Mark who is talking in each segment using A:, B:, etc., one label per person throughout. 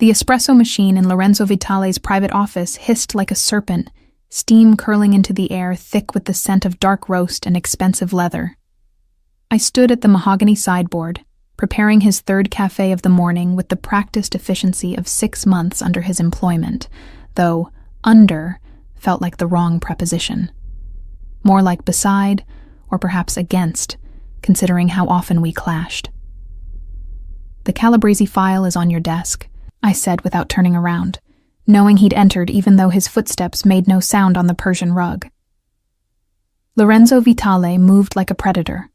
A: The espresso machine in Lorenzo Vitale's private office hissed like a serpent, steam curling into the air thick with the scent of dark roast and expensive leather. I stood at the mahogany sideboard, preparing his third café of the morning with the practiced efficiency of 6 months under his employment, though under felt like the wrong preposition. More like beside, or perhaps against, considering how often we clashed. "The Calabrese file is on your desk," I said without turning around, knowing he'd entered even though his footsteps made no sound on the Persian rug. Lorenzo Vitale moved like a predator,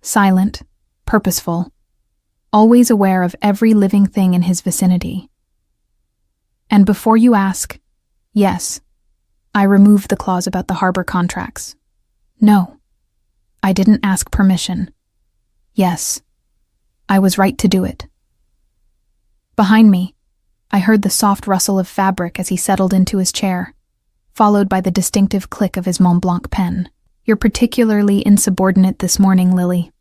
A: silent, purposeful, always aware of every living thing in his vicinity. And before you ask, yes, I removed the clause about the harbor contracts. No, I didn't ask permission. Yes, I was right to do it. Behind me, I heard the soft rustle of fabric as he settled into his chair, followed by the distinctive click of his Mont Blanc pen. "You're particularly insubordinate this morning, Lily."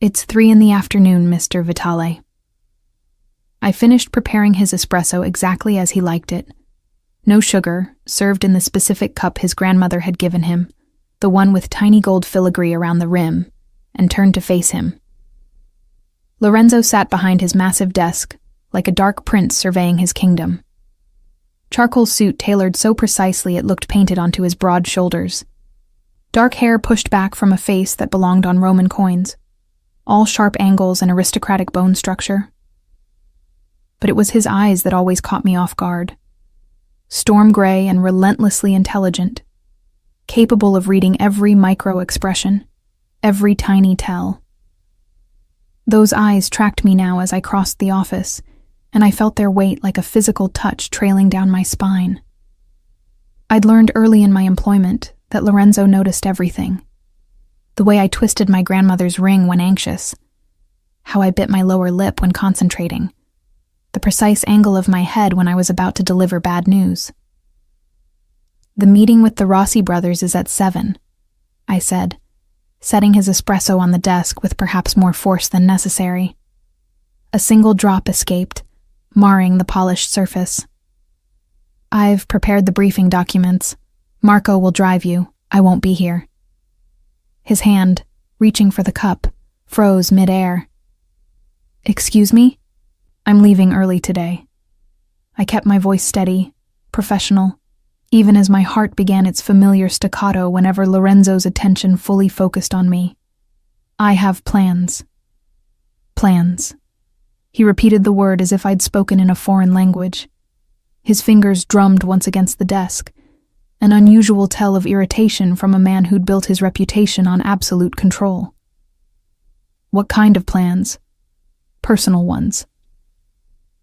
A: "It's 3 PM, Mr. Vitale." I finished preparing his espresso exactly as he liked it. No sugar, served in the specific cup his grandmother had given him, the one with tiny gold filigree around the rim, and turned to face him. Lorenzo sat behind his massive desk, like a dark prince surveying his kingdom. Charcoal suit tailored so precisely it looked painted onto his broad shoulders. Dark hair pushed back from a face that belonged on Roman coins, all sharp angles and aristocratic bone structure. But it was his eyes that always caught me off guard. Storm gray and relentlessly intelligent, capable of reading every micro-expression, every tiny tell. Those eyes tracked me now as I crossed the office, and I felt their weight like a physical touch trailing down my spine. I'd learned early in my employment that Lorenzo noticed everything. The way I twisted my grandmother's ring when anxious, how I bit my lower lip when concentrating, the precise angle of my head when I was about to deliver bad news. "The meeting with the Rossi brothers is at 7, I said, setting his espresso on the desk with perhaps more force than necessary. A single drop escaped, marring the polished surface. "I've prepared the briefing documents. Marco will drive you. I won't be here." His hand, reaching for the cup, froze mid-air. "Excuse me? I'm leaving early today." I kept my voice steady, professional, even as my heart began its familiar staccato whenever Lorenzo's attention fully focused on me. "I have plans." Plans. He repeated the word as if I'd spoken in a foreign language. His fingers drummed once against the desk, an unusual tell of irritation from a man who'd built his reputation on absolute control. "What kind of plans?" "Personal ones."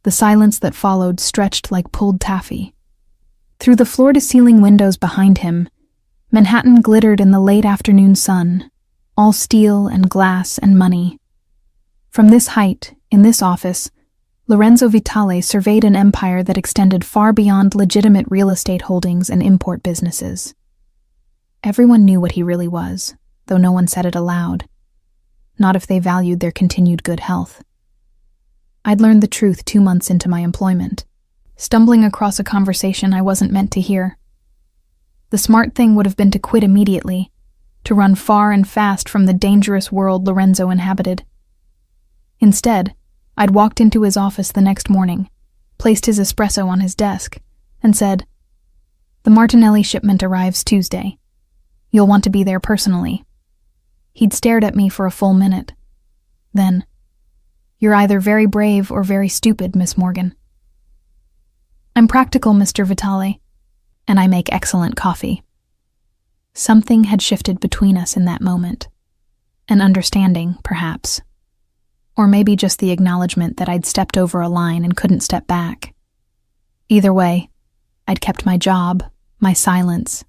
A: The silence that followed stretched like pulled taffy. Through the floor-to-ceiling windows behind him, Manhattan glittered in the late afternoon sun, all steel and glass and money. From this height, in this office, Lorenzo Vitale surveyed an empire that extended far beyond legitimate real estate holdings and import businesses. Everyone knew what he really was, though no one said it aloud. Not if they valued their continued good health. I'd learned the truth 2 months into my employment, stumbling across a conversation I wasn't meant to hear. The smart thing would have been to quit immediately, to run far and fast from the dangerous world Lorenzo inhabited. Instead, I'd walked into his office the next morning, placed his espresso on his desk, and said, "The Martinelli shipment arrives Tuesday. You'll want to be there personally." He'd stared at me for a full minute. Then, "You're either very brave or very stupid, Miss Morgan." "I'm practical, Mr. Vitale, and I make excellent coffee." Something had shifted between us in that moment. An understanding, perhaps. Or maybe just the acknowledgement that I'd stepped over a line and couldn't step back. Either way, I'd kept my job, my silence,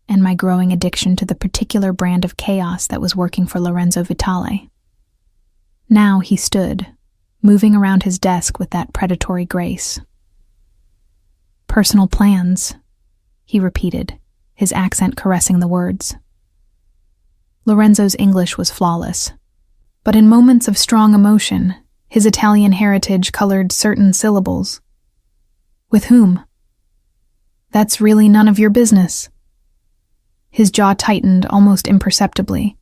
A: and my growing addiction to the particular brand of chaos that was working for Lorenzo Vitale. Now he stood, moving around his desk with that predatory grace. "Personal plans," he repeated, his accent caressing the words. Lorenzo's English was flawless, but in moments of strong emotion, His Italian heritage colored certain syllables. With whom? That's really none of your business. His jaw tightened almost imperceptibly.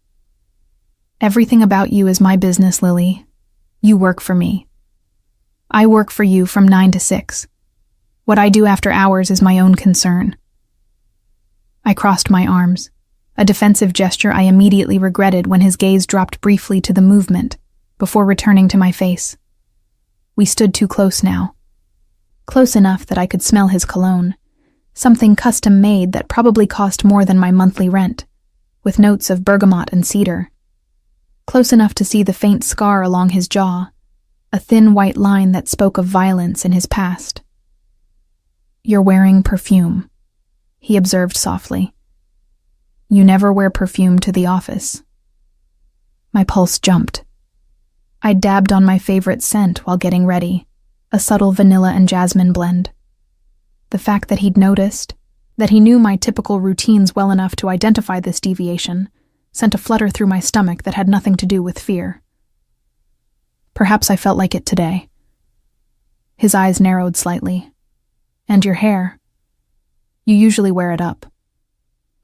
A: Everything about you is my business, Lily. You work for me. I work for you from 9 to 6. What I do after hours is my own concern. I crossed my arms, a defensive gesture I immediately regretted when his gaze dropped briefly to the movement, before returning to my face. We stood too close now. Close enough that I could smell his cologne, something custom-made that probably cost more than my monthly rent, with notes of bergamot and cedar. Close enough to see the faint scar along his jaw, a thin white line that spoke of violence in his past. You're wearing perfume, he observed softly. You never wear perfume to the office. My pulse jumped. I dabbed on my favorite scent while getting ready, a subtle vanilla and jasmine blend. The fact that he'd noticed, that he knew my typical routines well enough to identify this deviation, sent a flutter through my stomach that had nothing to do with fear. Perhaps I felt like it today. His eyes narrowed slightly. And your hair? You usually wear it up.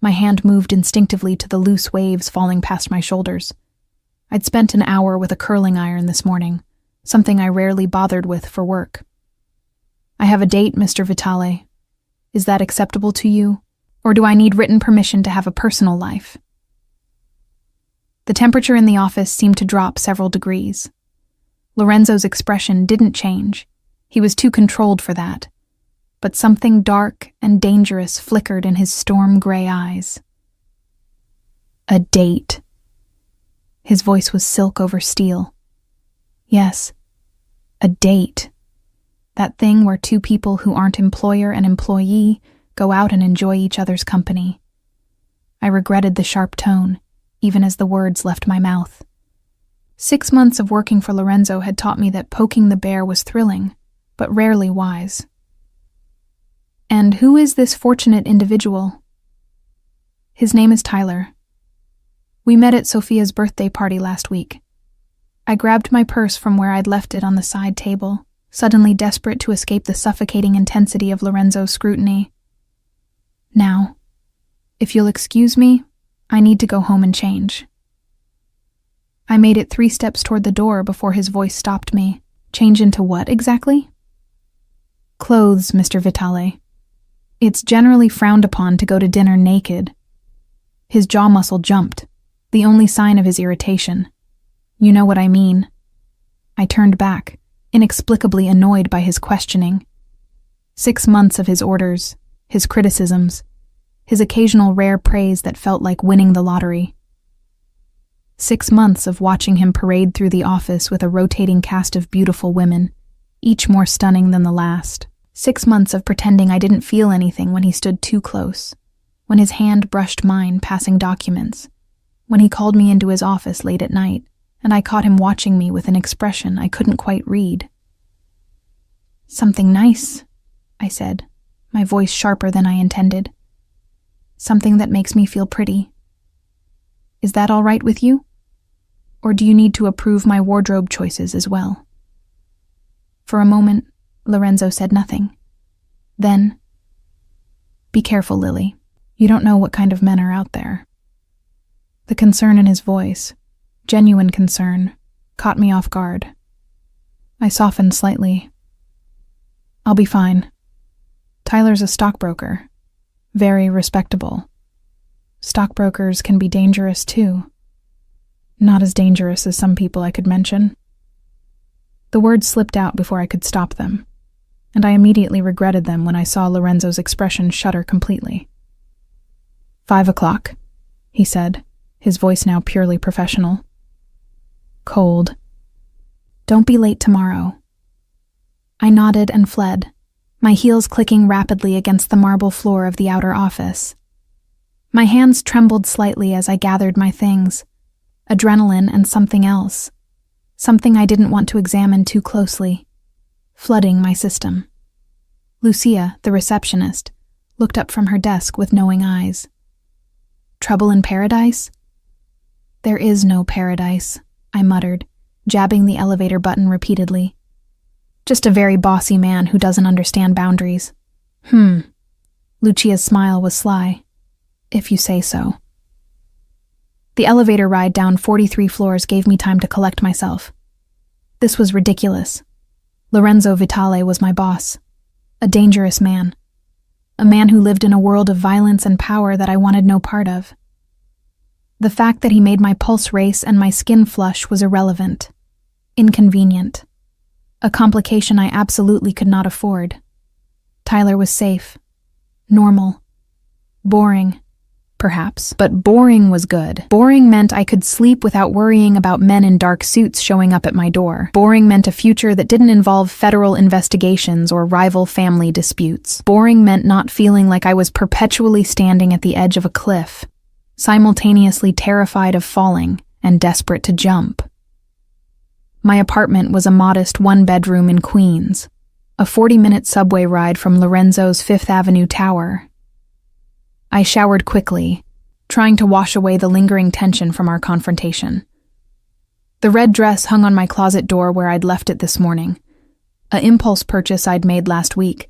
A: My hand moved instinctively to the loose waves falling past my shoulders. I'd spent an hour with a curling iron this morning, something I rarely bothered with for work. I have a date, Mr. Vitale. Is that acceptable to you, or do I need written permission to have a personal life? The temperature in the office seemed to drop several degrees. Lorenzo's expression didn't change. He was too controlled for that. But something dark and dangerous flickered in his storm-gray eyes. A date. His voice was silk over steel. Yes, a date. That thing where two people who aren't employer and employee go out and enjoy each other's company. I regretted the sharp tone, even as the words left my mouth. 6 months of working for Lorenzo had taught me that poking the bear was thrilling, but rarely wise. And who is this fortunate individual? His name is Tyler. We met at Sophia's birthday party last week. I grabbed my purse from where I'd left it on the side table, suddenly desperate to escape the suffocating intensity of Lorenzo's scrutiny. Now, if you'll excuse me, I need to go home and change. I made it 3 steps toward the door before his voice stopped me. Change into what exactly? Clothes, Mr. Vitale. It's generally frowned upon to go to dinner naked. His jaw muscle jumped, the only sign of his irritation. You know what I mean. I turned back, inexplicably annoyed by his questioning. 6 months of his orders, his criticisms, his occasional rare praise that felt like winning the lottery. 6 months of watching him parade through the office with a rotating cast of beautiful women, each more stunning than the last. 6 months of pretending I didn't feel anything when he stood too close, when his hand brushed mine passing documents, when he called me into his office late at night, and I caught him watching me with an expression I couldn't quite read. Something nice, I said, my voice sharper than I intended. Something that makes me feel pretty. Is that all right with you? Or do you need to approve my wardrobe choices as well? For a moment, Lorenzo said nothing. Then, be careful, Lily. You don't know what kind of men are out there. The concern in his voice, genuine concern, caught me off guard. I softened slightly. I'll be fine. Tyler's a stockbroker. Very respectable. Stockbrokers can be dangerous too. Not as dangerous as some people I could mention. The words slipped out before I could stop them, and I immediately regretted them when I saw Lorenzo's expression shudder completely. 5 o'clock, he said, his voice now purely professional. Cold. Don't be late tomorrow. I nodded and fled, my heels clicking rapidly against the marble floor of the outer office. My hands trembled slightly as I gathered my things, adrenaline and something else, something I didn't want to examine too closely, flooding my system. Lucia, the receptionist, looked up from her desk with knowing eyes. Trouble in paradise? There is no paradise, I muttered, jabbing the elevator button repeatedly. Just a very bossy man who doesn't understand boundaries. Lucia's smile was sly. If you say so. The elevator ride down 43 floors gave me time to collect myself. This was ridiculous. Lorenzo Vitale was my boss. A dangerous man. A man who lived in a world of violence and power that I wanted no part of. The fact that he made my pulse race and my skin flush was irrelevant. Inconvenient. A complication I absolutely could not afford. Tyler was safe. Normal. Boring. Perhaps, but boring was good. Boring meant I could sleep without worrying about men in dark suits showing up at my door. Boring meant a future that didn't involve federal investigations or rival family disputes. Boring meant not feeling like I was perpetually standing at the edge of a cliff, simultaneously terrified of falling and desperate to jump. My apartment was a modest one-bedroom in Queens, a 40-minute subway ride from Lorenzo's Fifth Avenue tower. I showered quickly, trying to wash away the lingering tension from our confrontation. The red dress hung on my closet door where I'd left it this morning, an impulse purchase I'd made last week,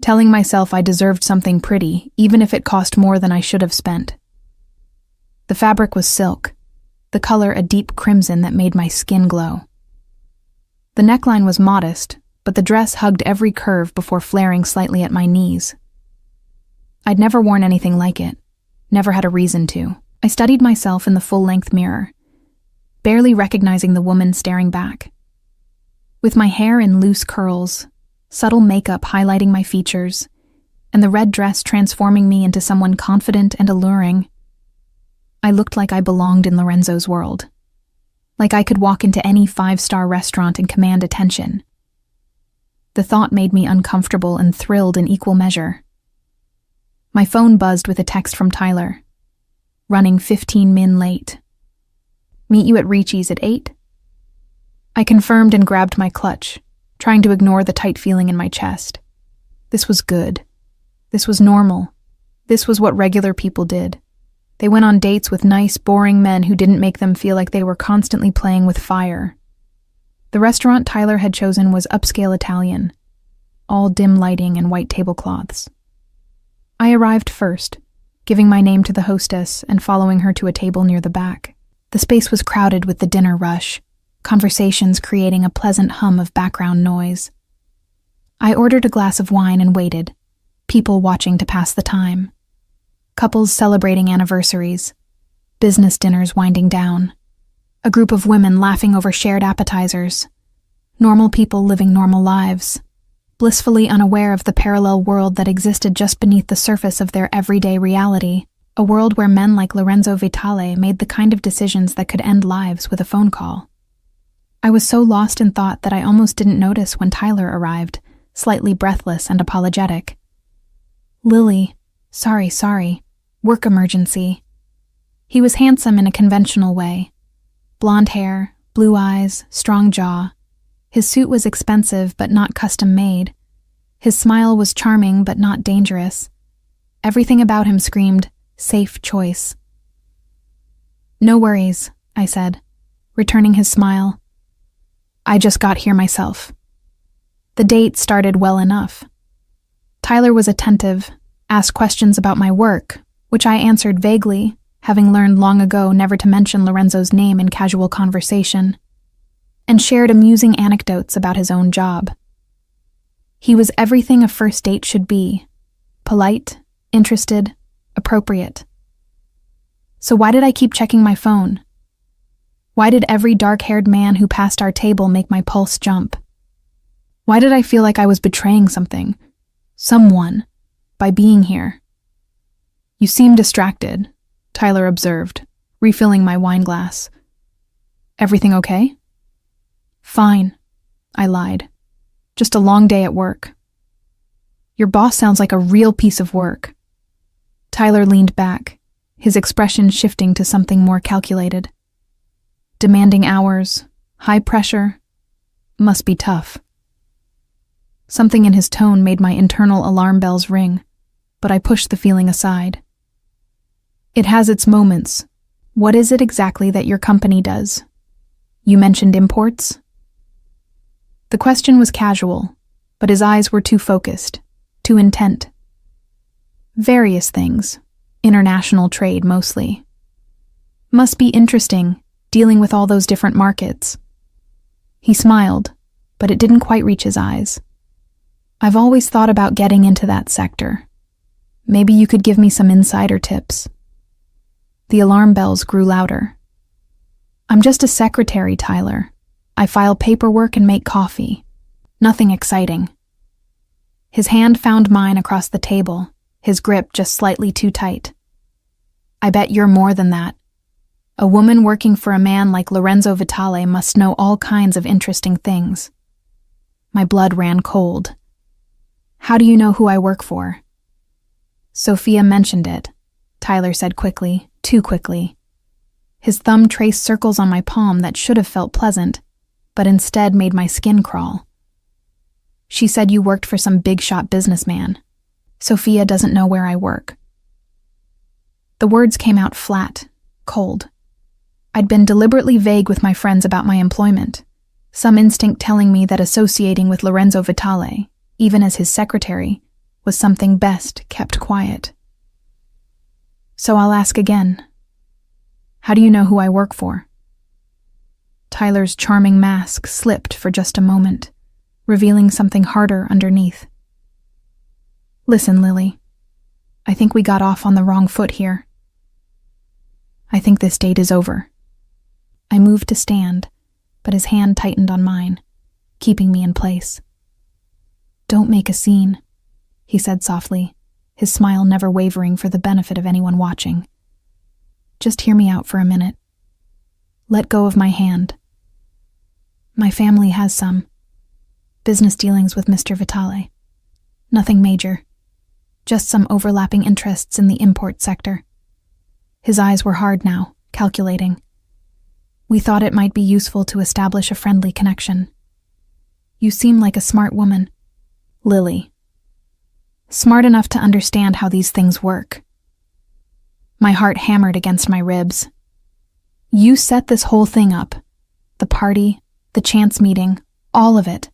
A: telling myself I deserved something pretty, even if it cost more than I should have spent. The fabric was silk, the color a deep crimson that made my skin glow. The neckline was modest, but the dress hugged every curve before flaring slightly at my knees. I'd never worn anything like it, never had a reason to. I studied myself in the full-length mirror, barely recognizing the woman staring back. With my hair in loose curls, subtle makeup highlighting my features, and the red dress transforming me into someone confident and alluring, I looked like I belonged in Lorenzo's world. Like I could walk into any 5-star restaurant and command attention. The thought made me uncomfortable and thrilled in equal measure. My phone buzzed with a text from Tyler. Running 15 min late. Meet you at Ricci's at 8? I confirmed and grabbed my clutch, trying to ignore the tight feeling in my chest. This was good. This was normal. This was what regular people did. They went on dates with nice, boring men who didn't make them feel like they were constantly playing with fire. The restaurant Tyler had chosen was upscale Italian, all dim lighting and white tablecloths. I arrived first, giving my name to the hostess and following her to a table near the back. The space was crowded with the dinner rush, conversations creating a pleasant hum of background noise. I ordered a glass of wine and waited, people watching to pass the time. Couples celebrating anniversaries, business dinners winding down, a group of women laughing over shared appetizers, normal people living normal lives, blissfully unaware of the parallel world that existed just beneath the surface of their everyday reality, a world where men like Lorenzo Vitale made the kind of decisions that could end lives with a phone call. I was so lost in thought that I almost didn't notice when Tyler arrived, slightly breathless and apologetic. Lily, sorry, work emergency. He was handsome in a conventional way. Blonde hair, blue eyes, strong jaw. His suit was expensive but not custom-made. His smile was charming but not dangerous. Everything about him screamed, safe choice. No worries, I said, returning his smile. I just got here myself. The date started well enough. Tyler was attentive, asked questions about my work, which I answered vaguely, having learned long ago never to mention Lorenzo's name in casual conversation, and shared amusing anecdotes about his own job. He was everything a first date should be: polite, interested, appropriate. So why did I keep checking my phone? Why did every dark-haired man who passed our table make my pulse jump? Why did I feel like I was betraying someone, by being here? You seem distracted, Tyler observed, refilling my wine glass. Everything okay? Fine, I lied. Just a long day at work. Your boss sounds like a real piece of work. Tyler leaned back, his expression shifting to something more calculated. Demanding hours, high pressure, must be tough. Something in his tone made my internal alarm bells ring, but I pushed the feeling aside. It has its moments. What is it exactly that your company does? You mentioned imports? The question was casual, but his eyes were too focused, too intent. Various things. International trade, mostly. Must be interesting, dealing with all those different markets. He smiled, but it didn't quite reach his eyes. I've always thought about getting into that sector. Maybe you could give me some insider tips. The alarm bells grew louder. I'm just a secretary, Tyler. I file paperwork and make coffee. Nothing exciting. His hand found mine across the table, his grip just slightly too tight. I bet you're more than that. A woman working for a man like Lorenzo Vitale must know all kinds of interesting things. My blood ran cold. How do you know who I work for? Sophia mentioned it, Tyler said quickly, too quickly. His thumb traced circles on my palm that should have felt pleasant, but instead made my skin crawl. She said you worked for some big-shot businessman. Sophia doesn't know where I work. The words came out flat, cold. I'd been deliberately vague with my friends about my employment, some instinct telling me that associating with Lorenzo Vitale, even as his secretary, was something best kept quiet. So I'll ask again. How do you know who I work for? Tyler's charming mask slipped for just a moment, revealing something harder underneath. Listen, Lily. I think we got off on the wrong foot here. I think this date is over. I moved to stand, but his hand tightened on mine, keeping me in place. Don't make a scene, he said softly, his smile never wavering for the benefit of anyone watching. Just hear me out for a minute. Let go of my hand. My family has some business dealings with Mr. Vitale. Nothing major. Just some overlapping interests in the import sector. His eyes were hard now, calculating. We thought it might be useful to establish a friendly connection. You seem like a smart woman. Lily. Smart enough to understand how these things work. My heart hammered against my ribs. You set this whole thing up. The party, the chance meeting, all of it.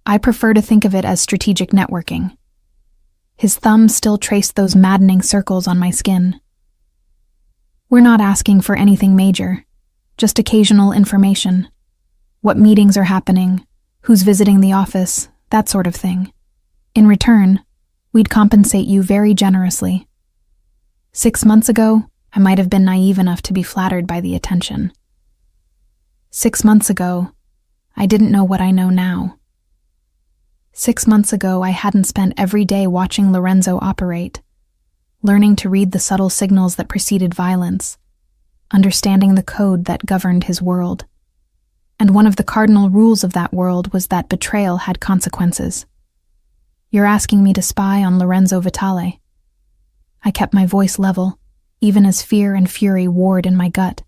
A: I prefer to think of it as strategic networking. His thumb still traced those maddening circles on my skin. We're not asking for anything major, just occasional information. What meetings are happening, who's visiting the office, that sort of thing. In return, we'd compensate you very generously. 6 months ago, I might have been naive enough to be flattered by the attention. 6 months ago, I didn't know what I know now. 6 months ago, I hadn't spent every day watching Lorenzo operate, learning to read the subtle signals that preceded violence, understanding the code that governed his world. And one of the cardinal rules of that world was that betrayal had consequences. You're asking me to spy on Lorenzo Vitale. I kept my voice level, even as fear and fury warred in my gut.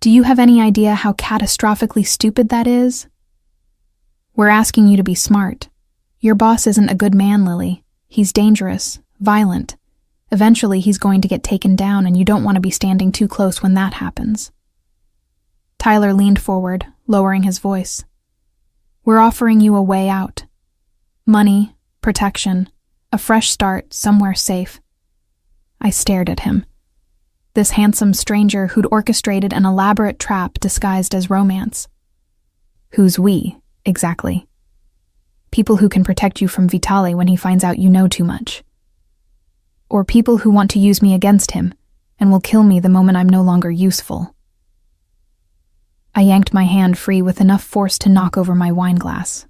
A: Do you have any idea how catastrophically stupid that is? We're asking you to be smart. Your boss isn't a good man, Lily. He's dangerous, violent. Eventually he's going to get taken down, and you don't want to be standing too close when that happens. Tyler leaned forward, lowering his voice. We're offering you a way out. Money, protection, a fresh start, somewhere safe. I stared at him. This handsome stranger who'd orchestrated an elaborate trap disguised as romance. Who's we, exactly? People who can protect you from Vitale when he finds out you know too much. Or people who want to use me against him and will kill me the moment I'm no longer useful. I yanked my hand free with enough force to knock over my wine glass.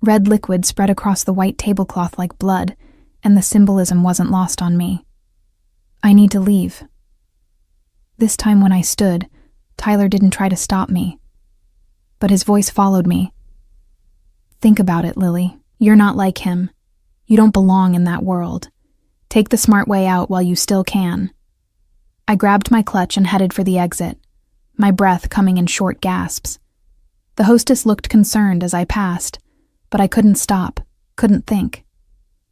A: Red liquid spread across the white tablecloth like blood, and the symbolism wasn't lost on me. I need to leave. This time when I stood, Tyler didn't try to stop me, but his voice followed me. Think about it, Lily. You're not like him. You don't belong in that world. Take the smart way out while you still can. I grabbed my clutch and headed for the exit, my breath coming in short gasps. The hostess looked concerned as I passed, but I couldn't stop, couldn't think,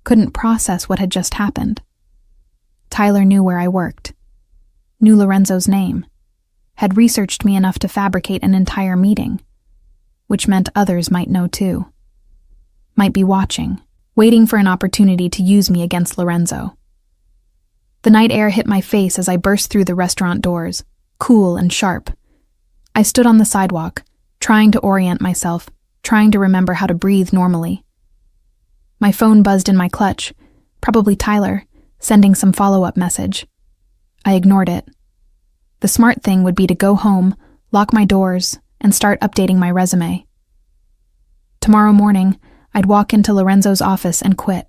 A: couldn't process what had just happened. Tyler knew where I worked, knew Lorenzo's name, had researched me enough to fabricate an entire meeting, which meant others might know too. Might be watching, waiting for an opportunity to use me against Lorenzo. The night air hit my face as I burst through the restaurant doors, cool and sharp. I stood on the sidewalk, trying to orient myself, trying to remember how to breathe normally. My phone buzzed in my clutch, probably Tyler, sending some follow-up message. I ignored it. The smart thing would be to go home, lock my doors, and start updating my resume. Tomorrow morning, I'd walk into Lorenzo's office and quit.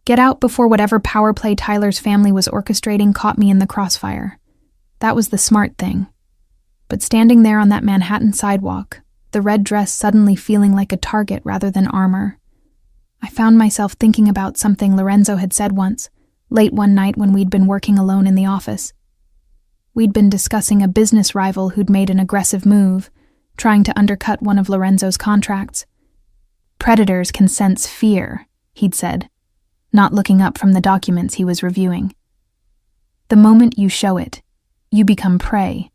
A: Get out before whatever power play Tyler's family was orchestrating caught me in the crossfire. That was the smart thing. But standing there on that Manhattan sidewalk, the red dress suddenly feeling like a target rather than armor, I found myself thinking about something Lorenzo had said once, late one night when we'd been working alone in the office. We'd been discussing a business rival who'd made an aggressive move, trying to undercut one of Lorenzo's contracts. Predators can sense fear, he'd said, not looking up from the documents he was reviewing. The moment you show it, you become prey.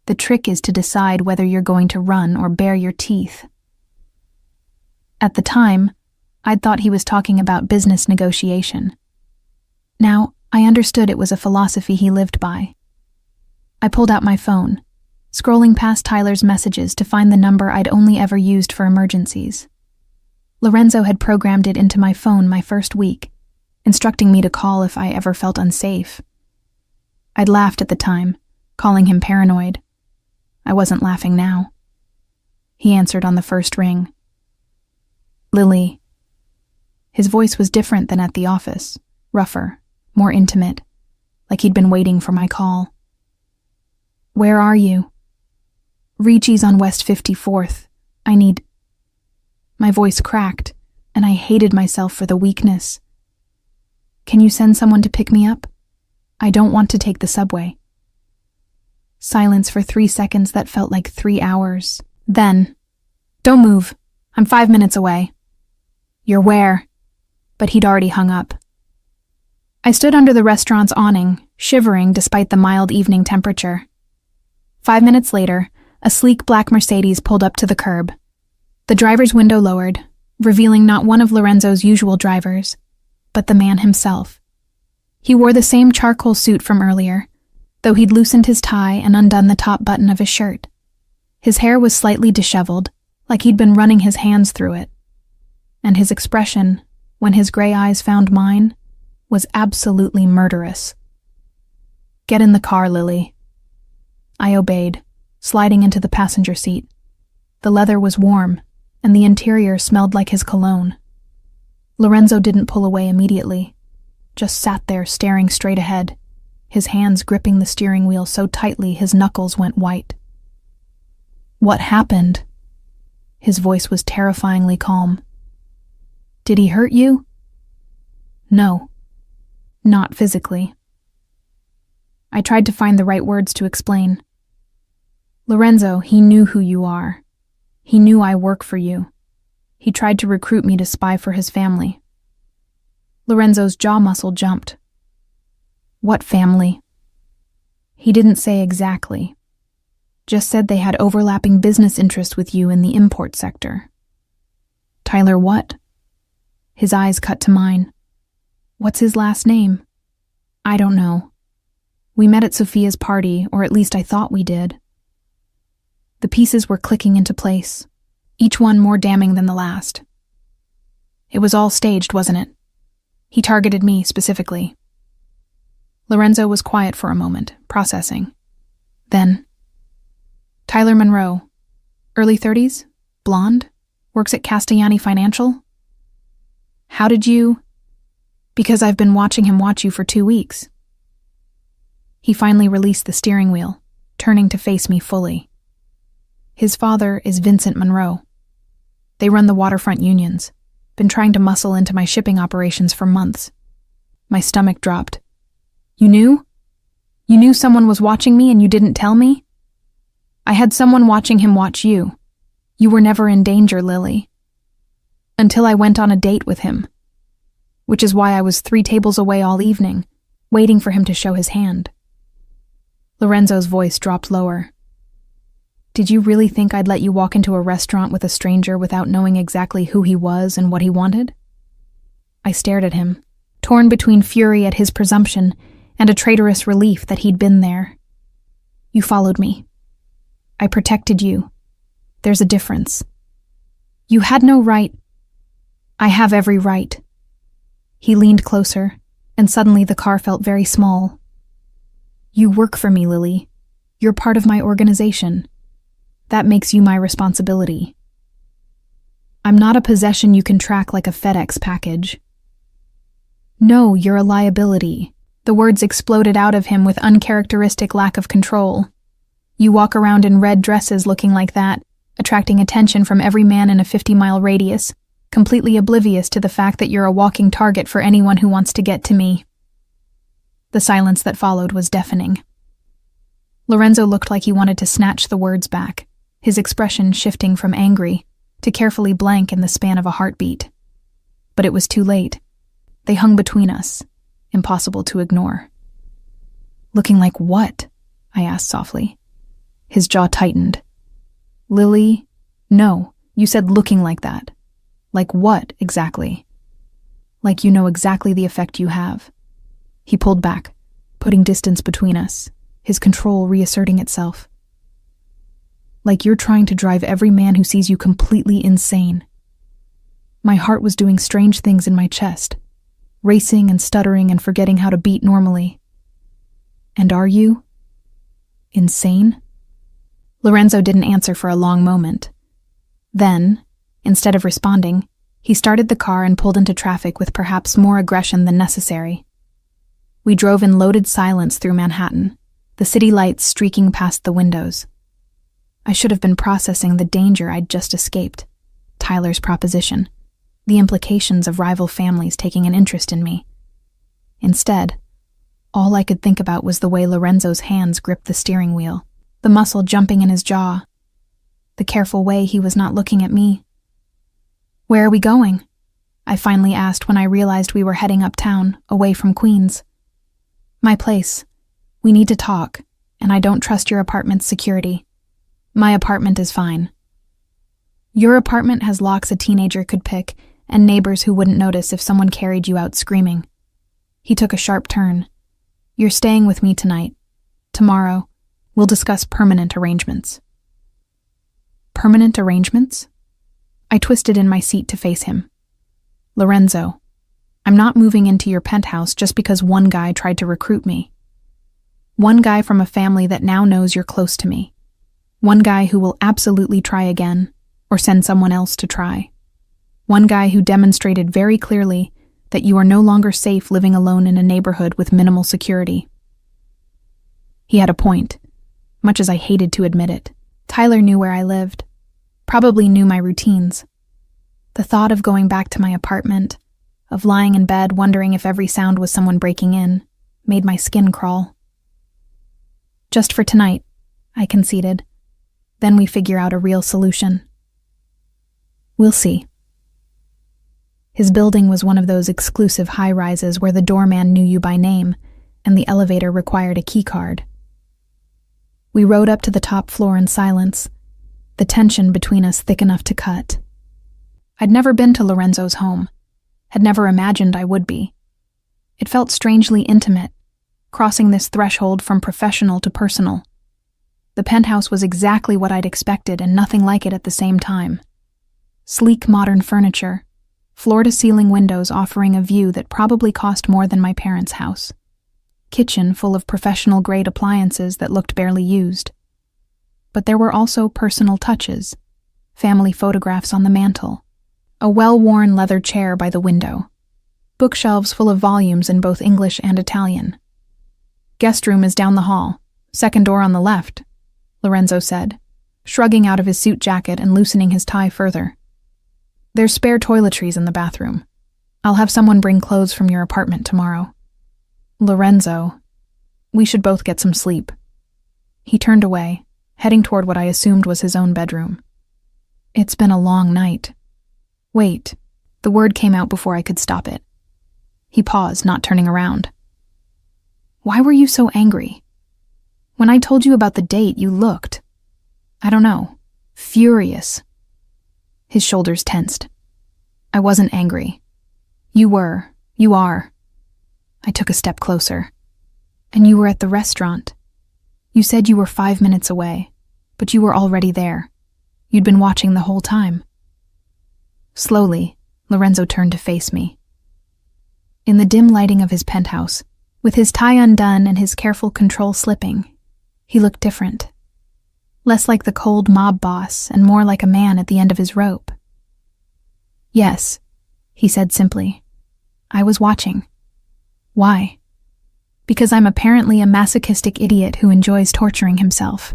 A: The trick is to decide whether you're going to run or bare your teeth. At the time, I'd thought he was talking about business negotiation. Now, I understood it was a philosophy he lived by. I pulled out my phone, scrolling past Tyler's messages to find the number I'd only ever used for emergencies. Lorenzo had programmed it into my phone my first week, instructing me to call if I ever felt unsafe. I'd laughed at the time, calling him paranoid. I wasn't laughing now. He answered on the first ring. Lily. His voice was different than at the office, rougher, more intimate, like he'd been waiting for my call. Where are you? Ricci's on West 54th. I need... My voice cracked, and I hated myself for the weakness. Can you send someone to pick me up? I don't want to take the subway. Silence for 3 seconds that felt like 3 hours. Then, don't move. I'm 5 minutes away. You're where? But he'd already hung up. I stood under the restaurant's awning, shivering despite the mild evening temperature. 5 minutes later, a sleek black Mercedes pulled up to the curb. The driver's window lowered, revealing not one of Lorenzo's usual drivers, but the man himself. He wore the same charcoal suit from earlier, though he'd loosened his tie and undone the top button of his shirt. His hair was slightly disheveled, like he'd been running his hands through it. And his expression, when his gray eyes found mine, was absolutely murderous. Get in the car, Lily. I obeyed, sliding into the passenger seat. The leather was warm, and the interior smelled like his cologne. Lorenzo didn't pull away immediately, just sat there staring straight ahead, his hands gripping the steering wheel so tightly his knuckles went white. What happened? His voice was terrifyingly calm. Did he hurt you? No, not physically. I tried to find the right words to explain. Lorenzo, he knew who you are. He knew I work for you. He tried to recruit me to spy for his family. Lorenzo's jaw muscle jumped. What family? He didn't say exactly. Just said they had overlapping business interests with you in the import sector. Tyler what? His eyes cut to mine. What's his last name? I don't know. We met at Sophia's party, or at least I thought we did. The pieces were clicking into place, each one more damning than the last. It was all staged, wasn't it? He targeted me specifically. Lorenzo was quiet for a moment, processing. Then, Tyler Monroe, early 30s, blonde, works at Castellani Financial? How did you... Because I've been watching him watch you for 2 weeks. He finally released the steering wheel, turning to face me fully. His father is Vincent Monroe. They run the waterfront unions, been trying to muscle into my shipping operations for months. My stomach dropped. You knew? You knew someone was watching me and you didn't tell me? I had someone watching him watch you. You were never in danger, Lily. Until I went on a date with him. Which is why I was 3 tables away all evening, waiting for him to show his hand. Lorenzo's voice dropped lower. Did you really think I'd let you walk into a restaurant with a stranger without knowing exactly who he was and what he wanted? I stared at him, torn between fury at his presumption and a traitorous relief that he'd been there. You followed me. I protected you. There's a difference. You had no right. I have every right. He leaned closer, and suddenly the car felt very small. You work for me, Lily. You're part of my organization. That makes you my responsibility. I'm not a possession you can track like a FedEx package. No, you're a liability. The words exploded out of him with uncharacteristic lack of control. You walk around in red dresses looking like that, attracting attention from every man in a 50-mile radius, completely oblivious to the fact that you're a walking target for anyone who wants to get to me. The silence that followed was deafening. Lorenzo looked like he wanted to snatch the words back, his expression shifting from angry to carefully blank in the span of a heartbeat. But it was too late. They hung between us, impossible to ignore. Looking like what? I asked softly. His jaw tightened. Lily? No, you said looking like that. Like what, exactly? Like you know exactly the effect you have. He pulled back, putting distance between us, his control reasserting itself. Like you're trying to drive every man who sees you completely insane. My heart was doing strange things in my chest, racing and stuttering and forgetting how to beat normally. And are you? Insane? Lorenzo didn't answer for a long moment. Then, instead of responding, he started the car and pulled into traffic with perhaps more aggression than necessary. We drove in loaded silence through Manhattan, the city lights streaking past the windows. I should have been processing the danger I'd just escaped, Tyler's proposition, the implications of rival families taking an interest in me. Instead, all I could think about was the way Lorenzo's hands gripped the steering wheel, the muscle jumping in his jaw, the careful way he was not looking at me. Where are we going? I finally asked when I realized we were heading uptown, away from Queens. My place. We need to talk, and I don't trust your apartment's security. My apartment is fine. Your apartment has locks a teenager could pick and neighbors who wouldn't notice if someone carried you out screaming. He took a sharp turn. You're staying with me tonight. Tomorrow, we'll discuss permanent arrangements. Permanent arrangements? I twisted in my seat to face him. Lorenzo, I'm not moving into your penthouse just because one guy tried to recruit me. One guy from a family that now knows you're close to me. One guy who will absolutely try again, or send someone else to try. One guy who demonstrated very clearly that you are no longer safe living alone in a neighborhood with minimal security. He had a point, much as I hated to admit it. Tyler knew where I lived, probably knew my routines. The thought of going back to my apartment, of lying in bed wondering if every sound was someone breaking in, made my skin crawl. Just for tonight, I conceded. Then we figure out a real solution. We'll see. His building was one of those exclusive high-rises where the doorman knew you by name, and the elevator required a keycard. We rode up to the top floor in silence, the tension between us thick enough to cut. I'd never been to Lorenzo's home, had never imagined I would be. It felt strangely intimate, crossing this threshold from professional to personal. The penthouse was exactly what I'd expected and nothing like it at the same time. Sleek modern furniture, floor-to-ceiling windows offering a view that probably cost more than my parents' house. Kitchen full of professional-grade appliances that looked barely used. But there were also personal touches, family photographs on the mantel, a well-worn leather chair by the window, bookshelves full of volumes in both English and Italian. Guest room is down the hall, second door on the left, Lorenzo said, shrugging out of his suit jacket and loosening his tie further. There's spare toiletries in the bathroom. I'll have someone bring clothes from your apartment tomorrow. Lorenzo, we should both get some sleep. He turned away, heading toward what I assumed was his own bedroom. It's been a long night. Wait, the word came out before I could stop it. He paused, not turning around. Why were you so angry? When I told you about the date, you looked, I don't know, furious. His shoulders tensed. I wasn't angry. You were. You are. I took a step closer. And you were at the restaurant. You said you were 5 minutes away, but you were already there. You'd been watching the whole time. Slowly, Lorenzo turned to face me. In the dim lighting of his penthouse, with his tie undone and his careful control slipping, he looked different. Less like the cold mob boss and more like a man at the end of his rope. Yes, he said simply. I was watching. Why? Because I'm apparently a masochistic idiot who enjoys torturing himself.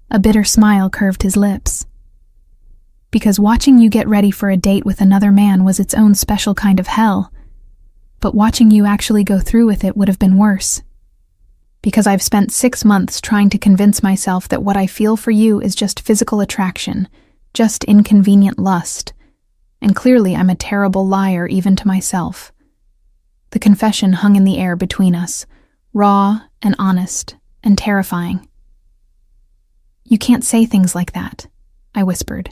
A: A bitter smile curved his lips. Because watching you get ready for a date with another man was its own special kind of hell, but watching you actually go through with it would have been worse. Because I've spent 6 months trying to convince myself that what I feel for you is just physical attraction, just inconvenient lust, and clearly I'm a terrible liar even to myself. The confession hung in the air between us, raw and honest and terrifying. You can't say things like that, I whispered.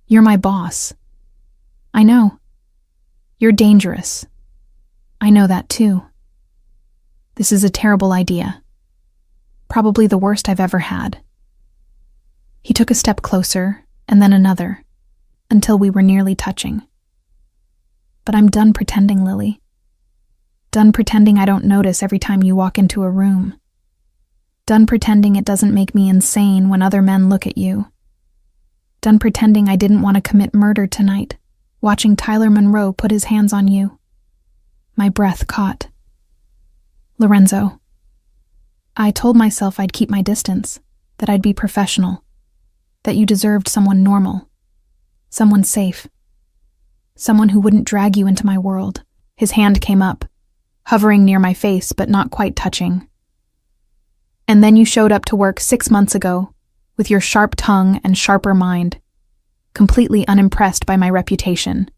A: You're my boss. I know. You're dangerous. I know that too. This is a terrible idea. Probably the worst I've ever had. He took a step closer, and then another, until we were nearly touching. But I'm done pretending, Lily. Done pretending I don't notice every time you walk into a room. Done pretending it doesn't make me insane when other men look at you. Done pretending I didn't want to commit murder tonight, watching Tyler Monroe put his hands on you. My breath caught. Lorenzo. I told myself I'd keep my distance, that I'd be professional, that you deserved someone normal, someone safe, someone who wouldn't drag you into my world. His hand came up, hovering near my face but not quite touching. And then you showed up to work 6 months ago, with your sharp tongue and sharper mind, completely unimpressed by my reputation,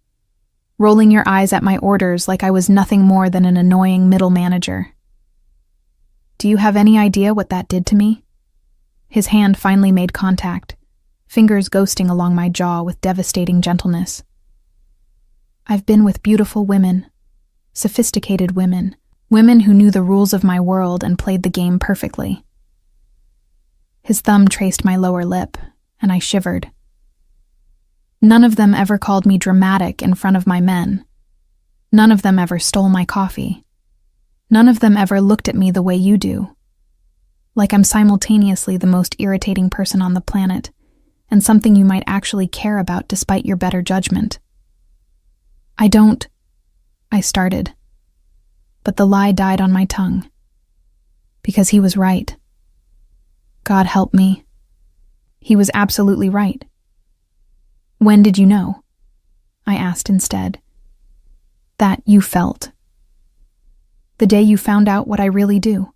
A: rolling your eyes at my orders like I was nothing more than an annoying middle manager. Do you have any idea what that did to me? His hand finally made contact, fingers ghosting along my jaw with devastating gentleness. I've been with beautiful women, sophisticated women, women who knew the rules of my world and played the game perfectly. His thumb traced my lower lip, and I shivered. None of them ever called me dramatic in front of my men. None of them ever stole my coffee. None of them ever looked at me the way you do. Like I'm simultaneously the most irritating person on the planet, and something you might actually care about despite your better judgment. I started. But the lie died on my tongue. Because he was right. God help me. He was absolutely right. When did you know? I asked instead. That you felt. The day you found out what I really do.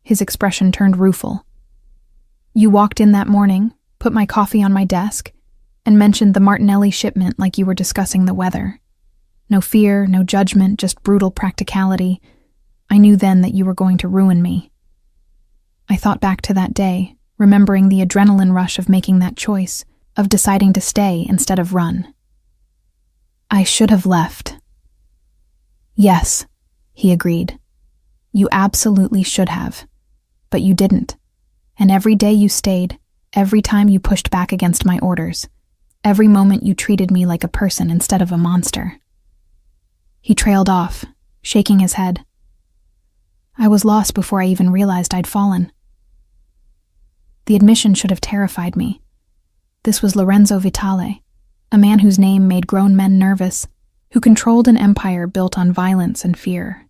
A: His expression turned rueful. You walked in that morning, put my coffee on my desk, and mentioned the Martinelli shipment like you were discussing the weather. No fear, no judgment, just brutal practicality. I knew then that you were going to ruin me. I thought back to that day, remembering the adrenaline rush of making that choice, of deciding to stay instead of run. I should have left. Yes, he agreed. You absolutely should have. But you didn't. And every day you stayed, every time you pushed back against my orders, every moment you treated me like a person instead of a monster. He trailed off, shaking his head. I was lost before I even realized I'd fallen. The admission should have terrified me. This was Lorenzo Vitale, a man whose name made grown men nervous, who controlled an empire built on violence and fear.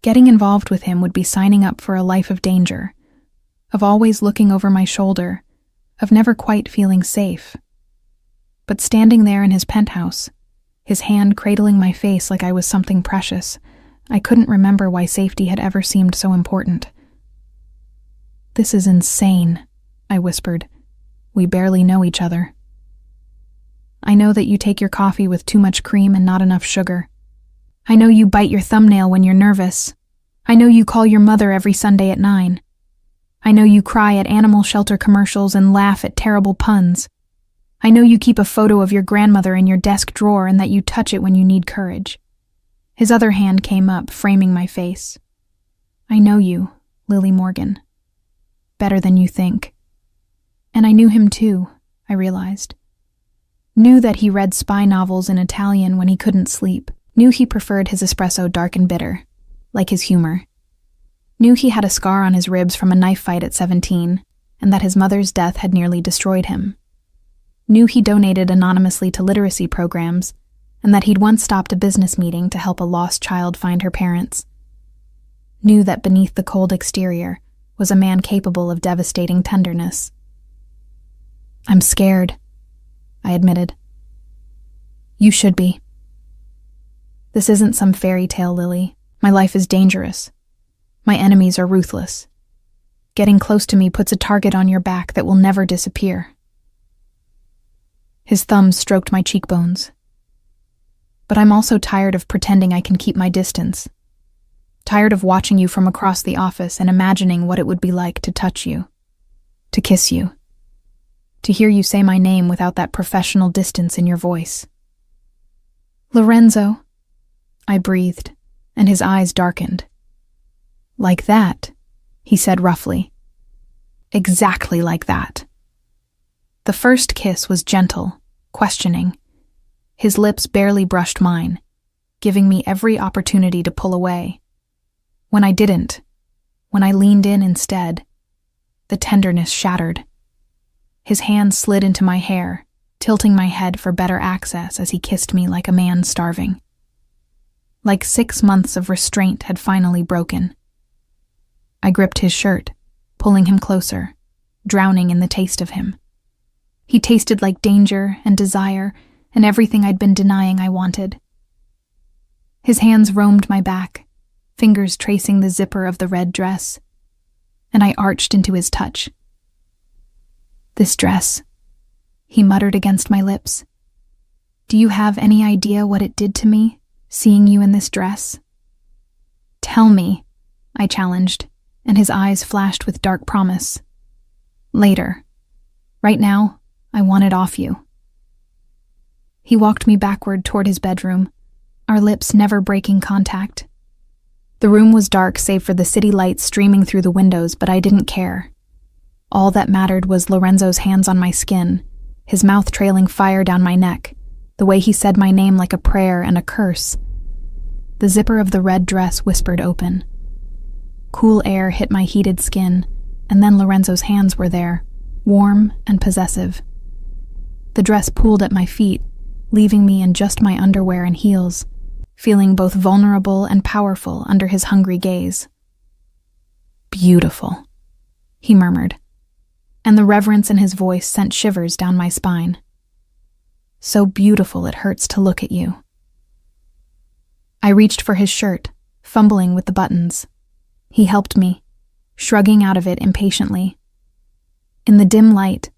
A: Getting involved with him would be signing up for a life of danger, of always looking over my shoulder, of never quite feeling safe. But standing there in his penthouse, his hand cradling my face like I was something precious, I couldn't remember why safety had ever seemed so important. This is insane, I whispered. We barely know each other. I know that you take your coffee with too much cream and not enough sugar. I know you bite your thumbnail when you're nervous. I know you call your mother every Sunday at 9. I know you cry at animal shelter commercials and laugh at terrible puns. I know you keep a photo of your grandmother in your desk drawer and that you touch it when you need courage. His other hand came up, framing my face. I know you, Lily Morgan. Better than you think. And I knew him too, I realized. Knew that he read spy novels in Italian when he couldn't sleep. Knew he preferred his espresso dark and bitter, like his humor. Knew he had a scar on his ribs from a knife fight at 17, and that his mother's death had nearly destroyed him. Knew he donated anonymously to literacy programs, and that he'd once stopped a business meeting to help a lost child find her parents. Knew that beneath the cold exterior was a man capable of devastating tenderness. I'm scared, I admitted. You should be. This isn't some fairy tale, Lily. My life is dangerous. My enemies are ruthless. Getting close to me puts a target on your back that will never disappear. His thumbs stroked my cheekbones. But I'm also tired of pretending I can keep my distance. Tired of watching you from across the office and imagining what it would be like to touch you, to kiss you, to hear you say my name without that professional distance in your voice. Lorenzo, I breathed, and his eyes darkened. Like that, he said roughly. Exactly like that. The first kiss was gentle, questioning. His lips barely brushed mine, giving me every opportunity to pull away. When I didn't, when I leaned in instead, the tenderness shattered. His hand slid into my hair, tilting my head for better access as he kissed me like a man starving. Like 6 months of restraint had finally broken. I gripped his shirt, pulling him closer, drowning in the taste of him. He tasted like danger and desire and everything I'd been denying I wanted. His hands roamed my back, fingers tracing the zipper of the red dress, and I arched into his touch. This dress, he muttered against my lips. Do you have any idea what it did to me, seeing you in this dress? Tell me, I challenged, and his eyes flashed with dark promise. Later. Right now, I want it off you. He walked me backward toward his bedroom, our lips never breaking contact. The room was dark save for the city lights streaming through the windows, but I didn't care. All that mattered was Lorenzo's hands on my skin, his mouth trailing fire down my neck, the way he said my name like a prayer and a curse. The zipper of the red dress whispered open. Cool air hit my heated skin, and then Lorenzo's hands were there, warm and possessive. The dress pooled at my feet, leaving me in just my underwear and heels, feeling both vulnerable and powerful under his hungry gaze. Beautiful, he murmured, and the reverence in his voice sent shivers down my spine. So beautiful it hurts to look at you. I reached for his shirt, fumbling with the buttons. He helped me, shrugging out of it impatiently. In the dim light,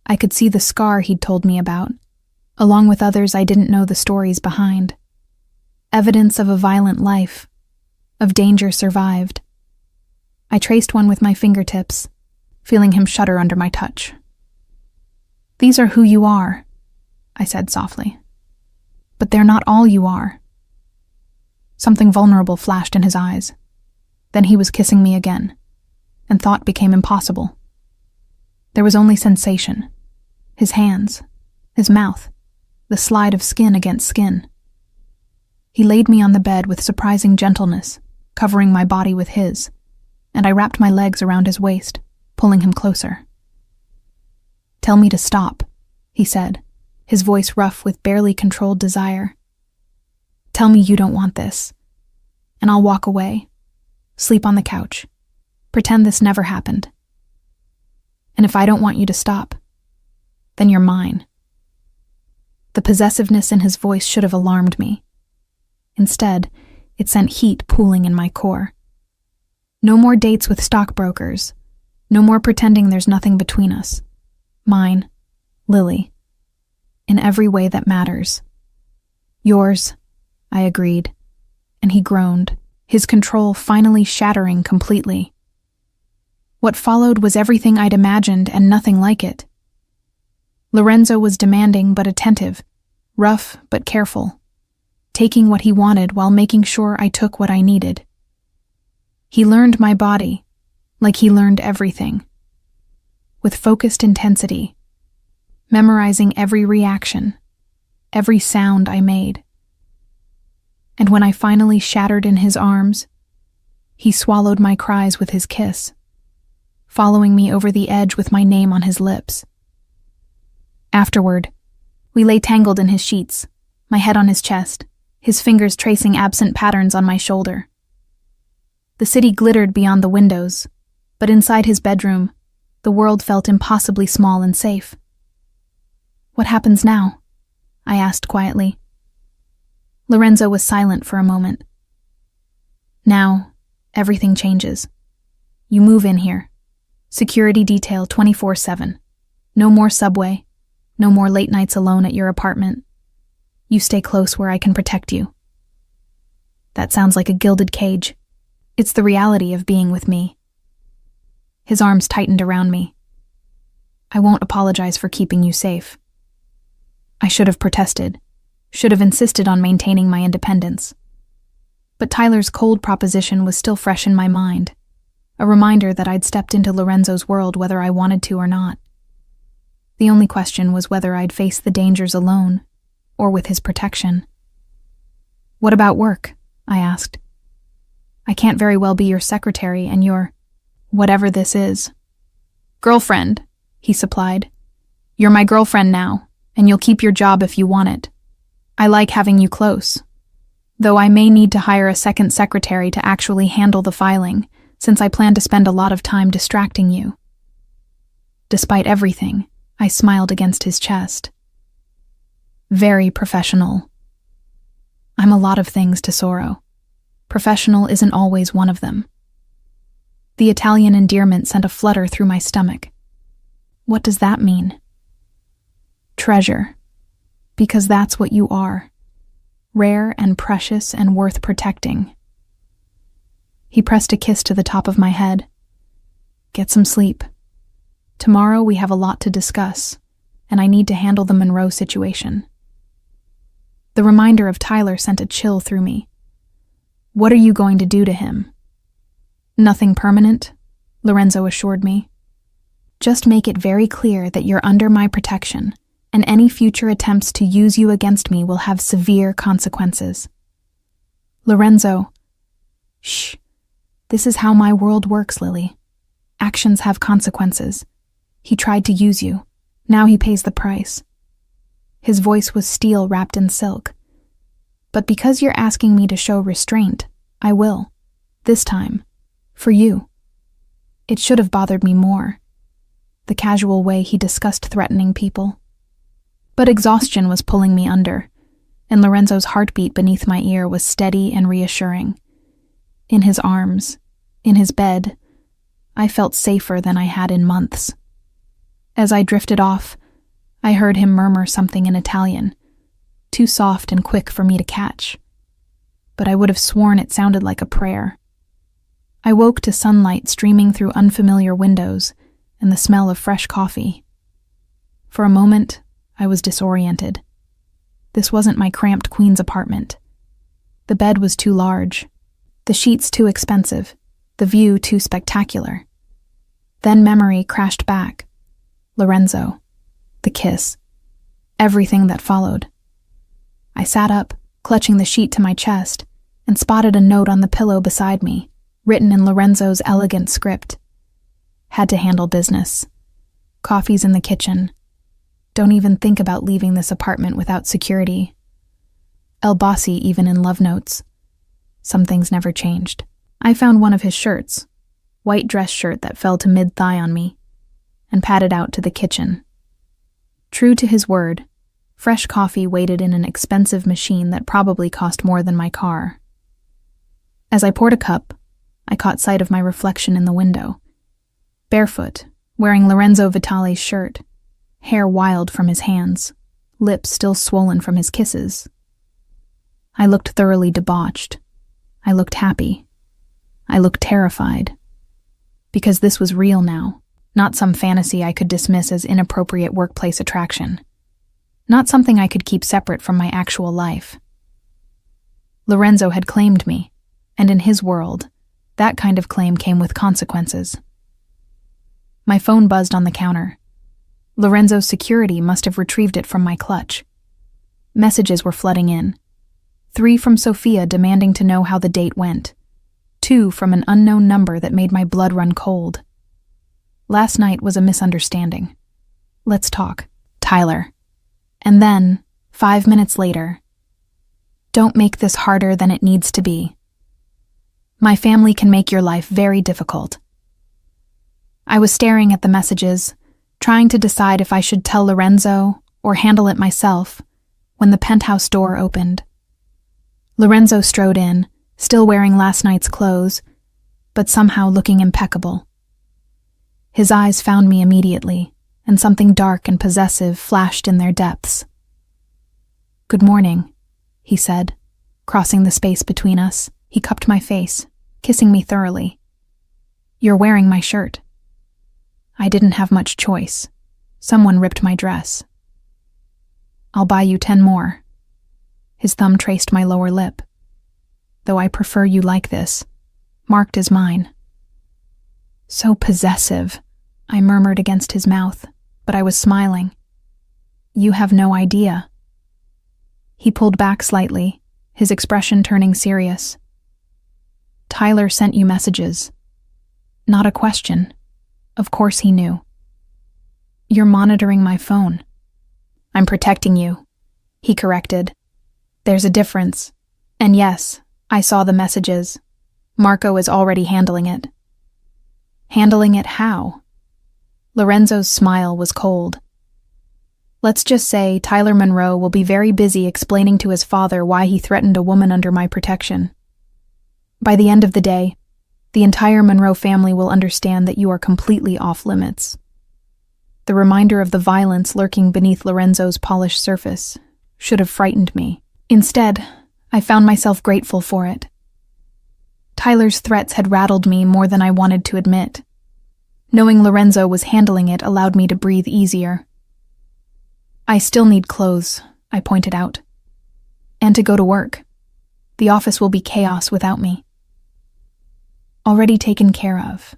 A: I could see the scar he'd told me about, along with others I didn't know the stories behind. Evidence of a violent life, of danger survived. I traced one with my fingertips, feeling him shudder under my touch. These are who you are, I said softly. But they're not all you are. Something vulnerable flashed in his eyes. Then he was kissing me again, and thought became impossible. There was only sensation. His hands, his mouth, the slide of skin against skin. He laid me on the bed with surprising gentleness, covering my body with his, and I wrapped my legs around his waist, pulling him closer. Tell me to stop, he said, his voice rough with barely controlled desire. Tell me you don't want this, and I'll walk away, sleep on the couch, pretend this never happened. And if I don't want you to stop, then you're mine. The possessiveness in his voice should have alarmed me. Instead, it sent heat pooling in my core. No more dates with stockbrokers. No more pretending there's nothing between us. Mine, Lily. In every way that matters. Yours, I agreed, and he groaned, his control finally shattering completely. What followed was everything I'd imagined and nothing like it. Lorenzo was demanding but attentive, rough but careful, taking what he wanted while making sure I took what I needed. He learned my body, like he learned everything. With focused intensity, memorizing every reaction, every sound I made. And when I finally shattered in his arms, he swallowed my cries with his kiss, following me over the edge with my name on his lips. Afterward, we lay tangled in his sheets, my head on his chest, his fingers tracing absent patterns on my shoulder. The city glittered beyond the windows, but inside his bedroom, the world felt impossibly small and safe. "What happens now?" I asked quietly. Lorenzo was silent for a moment. "Now, everything changes. You move in here. Security detail 24/7. No more subway. No more late nights alone at your apartment. You stay close where I can protect you." That sounds like a gilded cage. It's the reality of being with me. His arms tightened around me. "I won't apologize for keeping you safe. I should have protested, should have insisted on maintaining my independence. But Tyler's cold proposition was still fresh in my mind, a reminder that I'd stepped into Lorenzo's world whether I wanted to or not. The only question was whether I'd face the dangers alone, or with his protection. "What about work?" I asked. "I can't very well be your secretary and your whatever this is." "Girlfriend," he supplied. "You're my girlfriend now, and you'll keep your job if you want it. I like having you close, though I may need to hire a second secretary to actually handle the filing, since I plan to spend a lot of time distracting you." Despite everything, I smiled against his chest. "Very professional." I'm a lot of things to Soro. Professional isn't always one of them. The Italian endearment sent a flutter through my stomach. What does that mean? Treasure. Because that's what you are. Rare and precious and worth protecting. He pressed a kiss to the top of my head. "Get some sleep. Tomorrow we have a lot to discuss, and I need to handle the Monroe situation." The reminder of Tyler sent a chill through me. "What are you going to do to him?" "Nothing permanent," Lorenzo assured me. "Just make it very clear that you're under my protection, and any future attempts to use you against me will have severe consequences." "Lorenzo." "Shh. This is how my world works, Lily. Actions have consequences. He tried to use you. Now he pays the price." His voice was steel wrapped in silk. "But because you're asking me to show restraint, I will. This time. For you." It should have bothered me more, the casual way he discussed threatening people. But exhaustion was pulling me under, and Lorenzo's heartbeat beneath my ear was steady and reassuring. In his arms, in his bed, I felt safer than I had in months. As I drifted off, I heard him murmur something in Italian, too soft and quick for me to catch. But I would have sworn it sounded like a prayer. I woke to sunlight streaming through unfamiliar windows and the smell of fresh coffee. For a moment, I was disoriented. This wasn't my cramped Queen's apartment. The bed was too large, the sheets too expensive, the view too spectacular. Then memory crashed back. Lorenzo, the kiss, everything that followed. I sat up, clutching the sheet to my chest, and spotted a note on the pillow beside me, written in Lorenzo's elegant script. Had to handle business. Coffee's in the kitchen. Don't even think about leaving this apartment without security. El Bossy even in love notes. Some things never changed. I found one of his shirts, white dress shirt that fell to mid-thigh on me, and padded out to the kitchen. True to his word, fresh coffee waited in an expensive machine that probably cost more than my car. As I poured a cup, I caught sight of my reflection in the window. Barefoot, wearing Lorenzo Vitale's shirt, hair wild from his hands, lips still swollen from his kisses. I looked thoroughly debauched. I looked happy. I looked terrified. Because this was real now, not some fantasy I could dismiss as inappropriate workplace attraction. Not something I could keep separate from my actual life. Lorenzo had claimed me, and in his world, that kind of claim came with consequences. My phone buzzed on the counter. Lorenzo's security must have retrieved it from my clutch. Messages were flooding in. 3 from Sophia demanding to know how the date went. 2 from an unknown number that made my blood run cold. Last night was a misunderstanding. Let's talk. Tyler. And then, 5 minutes later, don't make this harder than it needs to be. My family can make your life very difficult. I was staring at the messages, trying to decide if I should tell Lorenzo or handle it myself, when the penthouse door opened. Lorenzo strode in, still wearing last night's clothes, but somehow looking impeccable. His eyes found me immediately, and something dark and possessive flashed in their depths. "Good morning," he said. Crossing the space between us, he cupped my face, kissing me thoroughly. "You're wearing my shirt." I didn't have much choice. Someone ripped my dress. "I'll buy you 10 more. His thumb traced my lower lip. "Though I prefer you like this, marked as mine." "So possessive," I murmured against his mouth, but I was smiling. "You have no idea." He pulled back slightly, his expression turning serious. "Tyler sent you messages." Not a question. Of course he knew. "You're monitoring my phone." "I'm protecting you," he corrected. "There's a difference. And yes, I saw the messages. Marco is already handling it." "Handling it how?" Lorenzo's smile was cold. "Let's just say Tyler Monroe will be very busy explaining to his father why he threatened a woman under my protection. By the end of the day, the entire Monroe family will understand that you are completely off limits." The reminder of the violence lurking beneath Lorenzo's polished surface should have frightened me. Instead, I found myself grateful for it. Tyler's threats had rattled me more than I wanted to admit. Knowing Lorenzo was handling it allowed me to breathe easier. "I still need clothes," I pointed out. "And to go to work. The office will be chaos without me." "Already taken care of.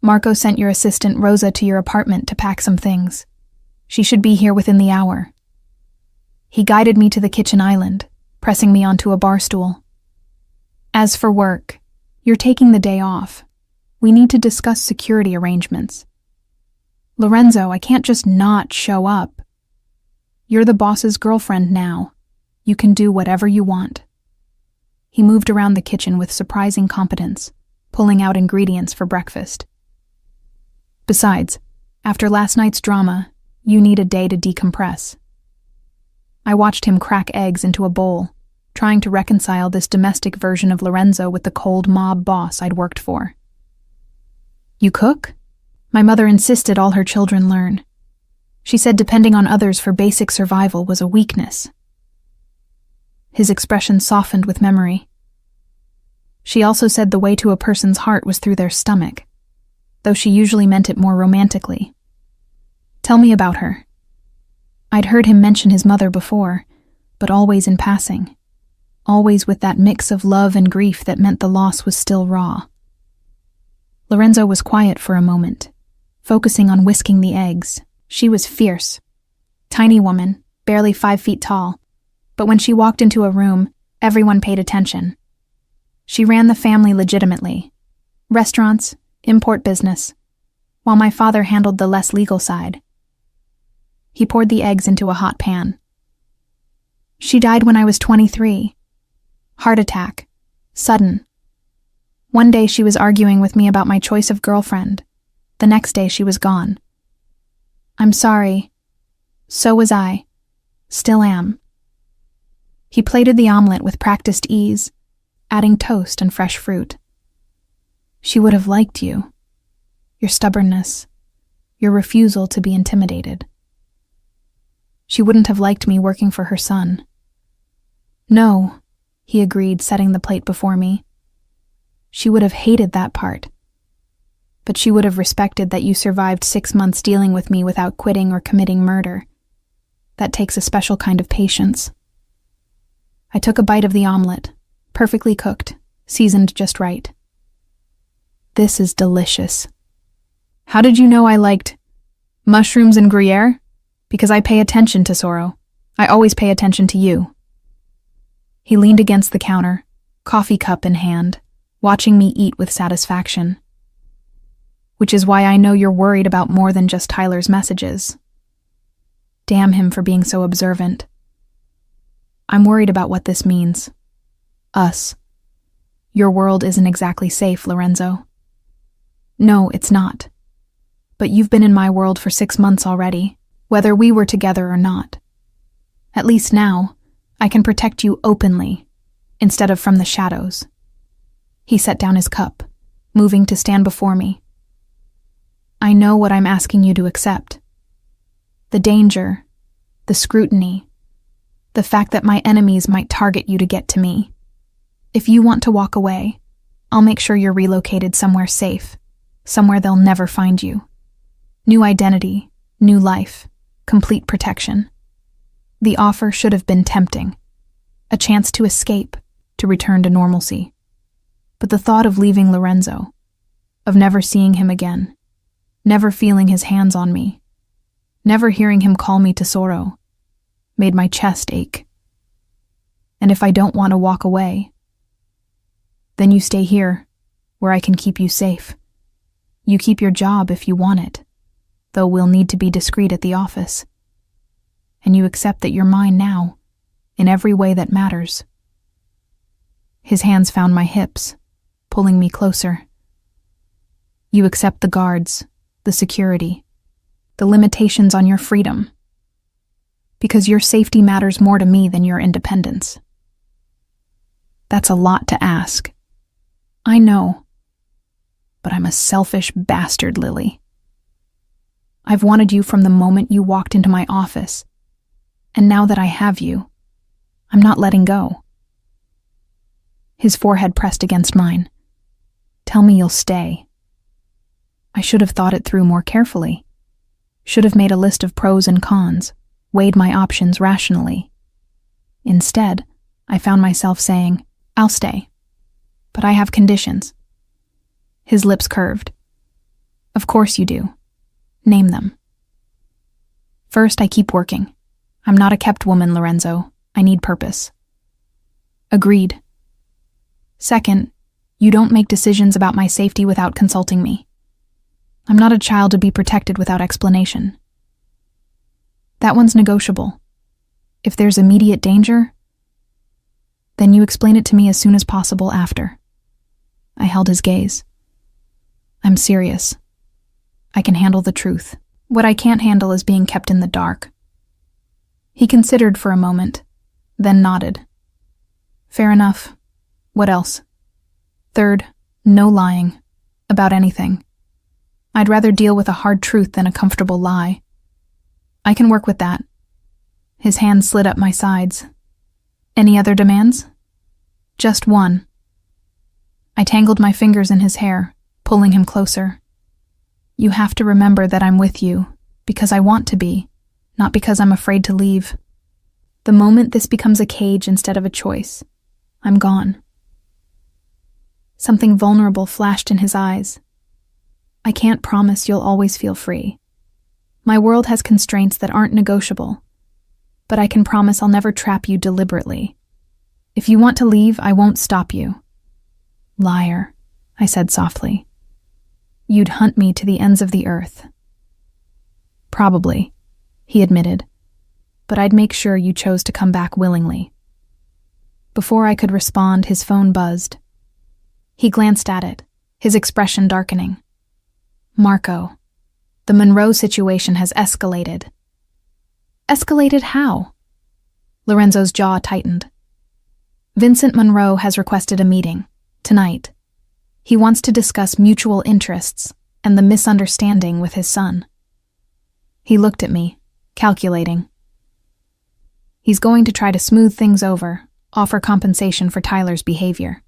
A: Marco sent your assistant Rosa to your apartment to pack some things. She should be here within the hour." He guided me to the kitchen island, pressing me onto a bar stool. "As for work, you're taking the day off. We need to discuss security arrangements." "Lorenzo, I can't just not show up. You're the boss's girlfriend now. You can do whatever you want." He moved around the kitchen with surprising competence, pulling out ingredients for breakfast. "Besides, after last night's drama, you need a day to decompress." I watched him crack eggs into a bowl, trying to reconcile this domestic version of Lorenzo with the cold mob boss I'd worked for. "You cook?" My mother insisted all her children learn. She said depending on others for basic survival was a weakness. His expression softened with memory. She also said the way to a person's heart was through their stomach, though she usually meant it more romantically. "Tell me about her." I'd heard him mention his mother before, but always in passing. Always with that mix of love and grief that meant the loss was still raw. Lorenzo was quiet for a moment, focusing on whisking the eggs. She was fierce. Tiny woman, barely 5 feet tall, but when she walked into a room, everyone paid attention. She ran the family legitimately. Restaurants, import business, while my father handled the less legal side. He poured the eggs into a hot pan. "She died when I was 23. Heart attack. Sudden. One day she was arguing with me about my choice of girlfriend. The next day she was gone. I'm sorry. So was I. Still am." He plated the omelet with practiced ease, adding toast and fresh fruit. "She would have liked you. Your stubbornness. Your refusal to be intimidated. She wouldn't have liked me working for her son. No, he agreed, setting the plate before me. She would have hated that part. But she would have respected that you survived 6 months dealing with me without quitting or committing murder. That takes a special kind of patience. I took a bite of the omelet, perfectly cooked, seasoned just right. This is delicious. How did you know I liked mushrooms and Gruyere? Because I pay attention to Sorrow. I always pay attention to you. He leaned against the counter, coffee cup in hand, watching me eat with satisfaction. Which is why I know you're worried about more than just Tyler's messages. Damn him for being so observant. I'm worried about what this means. Us. Your world isn't exactly safe, Lorenzo. No, it's not. But you've been in my world for 6 months already, whether we were together or not. At least now, I can protect you openly, instead of from the shadows. He set down his cup, moving to stand before me. I know what I'm asking you to accept. The danger, the scrutiny, the fact that my enemies might target you to get to me. If you want to walk away, I'll make sure you're relocated somewhere safe, somewhere they'll never find you. New identity, new life, complete protection. The offer should have been tempting. A chance to escape, to return to normalcy. But the thought of leaving Lorenzo, of never seeing him again, never feeling his hands on me, never hearing him call me to Sorrow, made my chest ache. And if I don't want to walk away, then you stay here, where I can keep you safe. You keep your job if you want it, though we'll need to be discreet at the office. And you accept that you're mine now, in every way that matters. His hands found my hips, pulling me closer. You accept the guards, the security, the limitations on your freedom. Because your safety matters more to me than your independence. That's a lot to ask. I know. But I'm a selfish bastard, Lily. I've wanted you from the moment you walked into my office. And now that I have you, I'm not letting go. His forehead pressed against mine. Tell me you'll stay. I should have thought it through more carefully. Should have made a list of pros and cons, weighed my options rationally. Instead, I found myself saying, I'll stay. But I have conditions. His lips curved. Of course you do. Name them. First, I keep working. I'm not a kept woman, Lorenzo. I need purpose. Agreed. Second, you don't make decisions about my safety without consulting me. I'm not a child to be protected without explanation. That one's negotiable. If there's immediate danger, then you explain it to me as soon as possible after. I held his gaze. I'm serious. I can handle the truth. What I can't handle is being kept in the dark. He considered for a moment, then nodded. Fair enough. What else? Third, no lying. About anything. I'd rather deal with a hard truth than a comfortable lie. I can work with that. His hand slid up my sides. Any other demands? Just one. I tangled my fingers in his hair, pulling him closer. You have to remember that I'm with you, because I want to be, not because I'm afraid to leave. The moment this becomes a cage instead of a choice, I'm gone. Something vulnerable flashed in his eyes. I can't promise you'll always feel free. My world has constraints that aren't negotiable, but I can promise I'll never trap you deliberately. If you want to leave, I won't stop you. Liar, I said softly. You'd hunt me to the ends of the earth. Probably, he admitted, but I'd make sure you chose to come back willingly. Before I could respond, his phone buzzed. He glanced at it, his expression darkening. Marco, the Monroe situation has escalated. Escalated how? Lorenzo's jaw tightened. Vincent Monroe has requested a meeting, tonight. He wants to discuss mutual interests and the misunderstanding with his son. He looked at me, calculating. He's going to try to smooth things over, offer compensation for Tyler's behavior.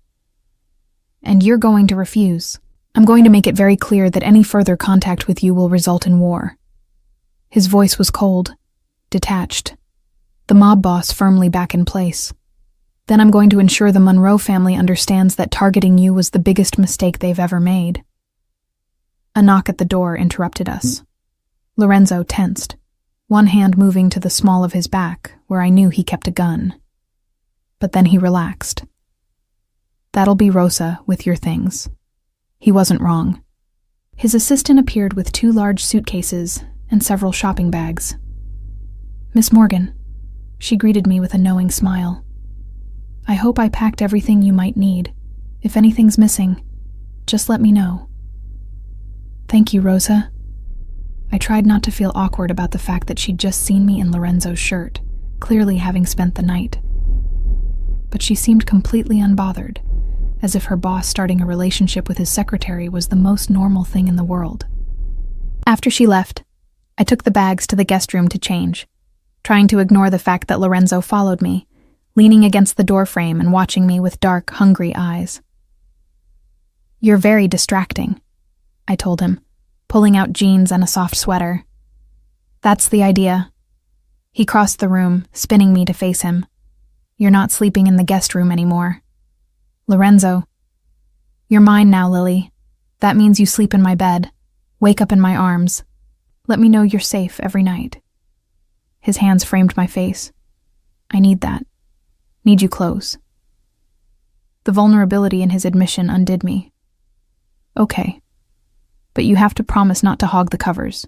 A: And you're going to refuse. I'm going to make it very clear that any further contact with you will result in war." His voice was cold, detached, the mob boss firmly back in place. "Then I'm going to ensure the Monroe family understands that targeting you was the biggest mistake they've ever made." A knock at the door interrupted us. Lorenzo tensed, one hand moving to the small of his back, where I knew he kept a gun. But then he relaxed. "That'll be Rosa with your things." He wasn't wrong. His assistant appeared with 2 large suitcases and several shopping bags. "Miss Morgan," she greeted me with a knowing smile. "I hope I packed everything you might need. If anything's missing, just let me know." "Thank you, Rosa." I tried not to feel awkward about the fact that she'd just seen me in Lorenzo's shirt, clearly having spent the night. But she seemed completely unbothered, as if her boss starting a relationship with his secretary was the most normal thing in the world. After she left, I took the bags to the guest room to change, trying to ignore the fact that Lorenzo followed me, leaning against the doorframe and watching me with dark, hungry eyes. "You're very distracting," I told him, pulling out jeans and a soft sweater. "That's the idea." He crossed the room, spinning me to face him. "You're not sleeping in the guest room anymore." "Lorenzo." "You're mine now, Lily. That means you sleep in my bed, wake up in my arms. Let me know you're safe every night." His hands framed my face. "I need that. Need you close." The vulnerability in his admission undid me. "Okay. But you have to promise not to hog the covers."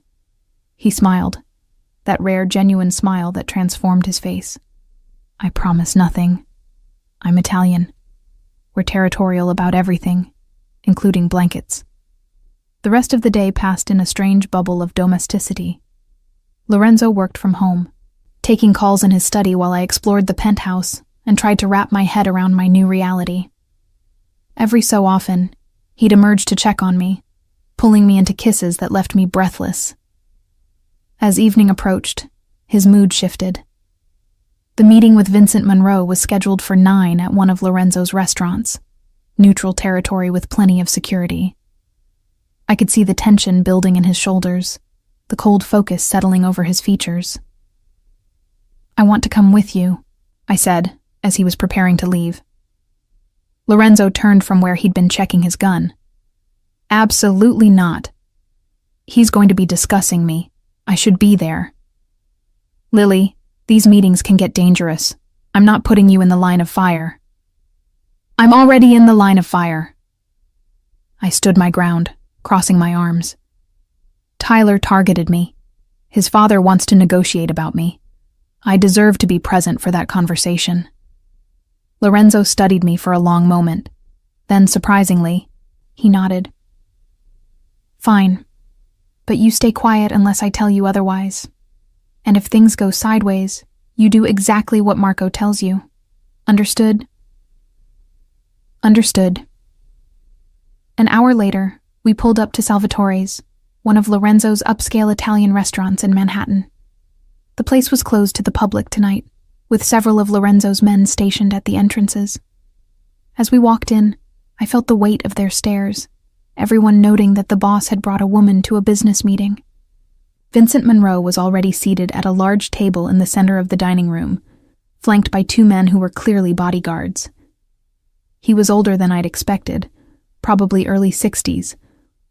A: He smiled, that rare, genuine smile that transformed his face. "I promise nothing. I'm Italian. We're territorial about everything, including blankets." The rest of the day passed in a strange bubble of domesticity. Lorenzo worked from home, taking calls in his study while I explored the penthouse and tried to wrap my head around my new reality. Every so often, he'd emerge to check on me, pulling me into kisses that left me breathless. As evening approached, his mood shifted. The meeting with Vincent Monroe was scheduled for 9 at one of Lorenzo's restaurants, neutral territory with plenty of security. I could see the tension building in his shoulders, the cold focus settling over his features. "I want to come with you," I said, as he was preparing to leave. Lorenzo turned from where he'd been checking his gun. "Absolutely not. He's going to be discussing me. I should be there." "Lily, these meetings can get dangerous. I'm not putting you in the line of fire." "I'm already in the line of fire." I stood my ground, crossing my arms. "Tyler targeted me. His father wants to negotiate about me. I deserve to be present for that conversation." Lorenzo studied me for a long moment. Then, surprisingly, he nodded. "Fine, but you stay quiet unless I tell you otherwise. And if things go sideways, you do exactly what Marco tells you. Understood?" "Understood." An hour later, we pulled up to Salvatore's, one of Lorenzo's upscale Italian restaurants in Manhattan. The place was closed to the public tonight, with several of Lorenzo's men stationed at the entrances. As we walked in, I felt the weight of their stares, everyone noting that the boss had brought a woman to a business meeting. Vincent Monroe was already seated at a large table in the center of the dining room, flanked by 2 men who were clearly bodyguards. He was older than I'd expected, probably early 60s,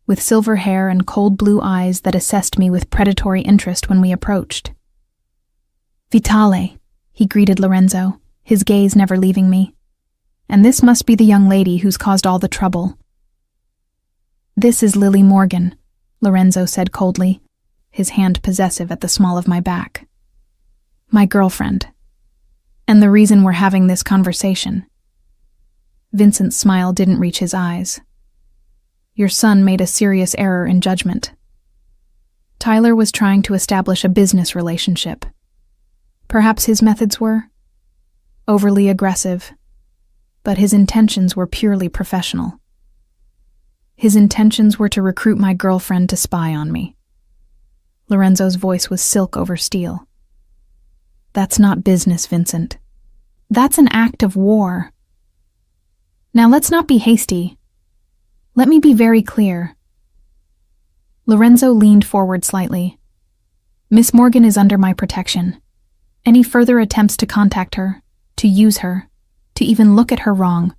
A: with silver hair and cold blue eyes that assessed me with predatory interest when we approached. "Vitale," he greeted Lorenzo, his gaze never leaving me. "And this must be the young lady who's caused all the trouble." "This is Lily Morgan," Lorenzo said coldly, his hand possessive at the small of my back. "My girlfriend. And the reason we're having this conversation." Vincent's smile didn't reach his eyes. "Your son made a serious error in judgment. Tyler was trying to establish a business relationship. Perhaps his methods were overly aggressive, but his intentions were purely professional. His intentions were to recruit my girlfriend to spy on me." Lorenzo's voice was silk over steel. "That's not business, Vincent. That's an act of war. Now let's not be hasty. Let me be very clear. Lorenzo leaned forward slightly. Miss Morgan is under my protection. Any further attempts to contact her, to use her, to even look at her wrong,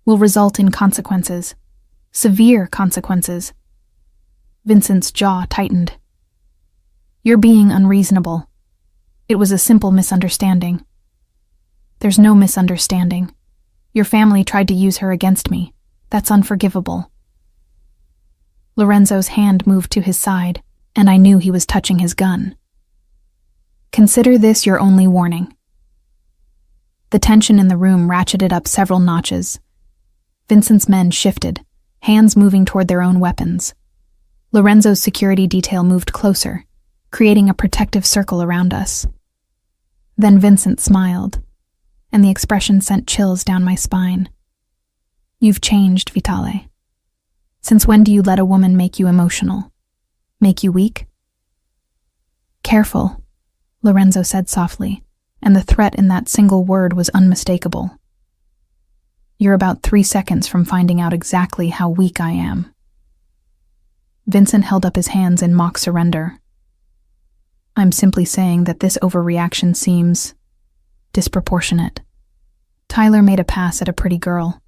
A: will result in consequences. Severe consequences. Vincent's jaw tightened. You're being unreasonable. It was a simple misunderstanding. There's no misunderstanding. Your family tried to use her against me. That's unforgivable. Lorenzo's hand moved to his side, and I knew he was touching his gun. Consider this your only warning. The tension in the room ratcheted up several notches. Vincent's men shifted, hands moving toward their own weapons. Lorenzo's security detail moved closer, creating a protective circle around us. Then Vincent smiled, and the expression sent chills down my spine. You've changed, Vitale. Since when do you let a woman make you emotional? Make you weak? Careful, Lorenzo said softly, and the threat in that single word was unmistakable. You're about 3 seconds from finding out exactly how weak I am. Vincent held up his hands in mock surrender. I'm simply saying that this overreaction seems disproportionate. Tyler made a pass at a pretty girl.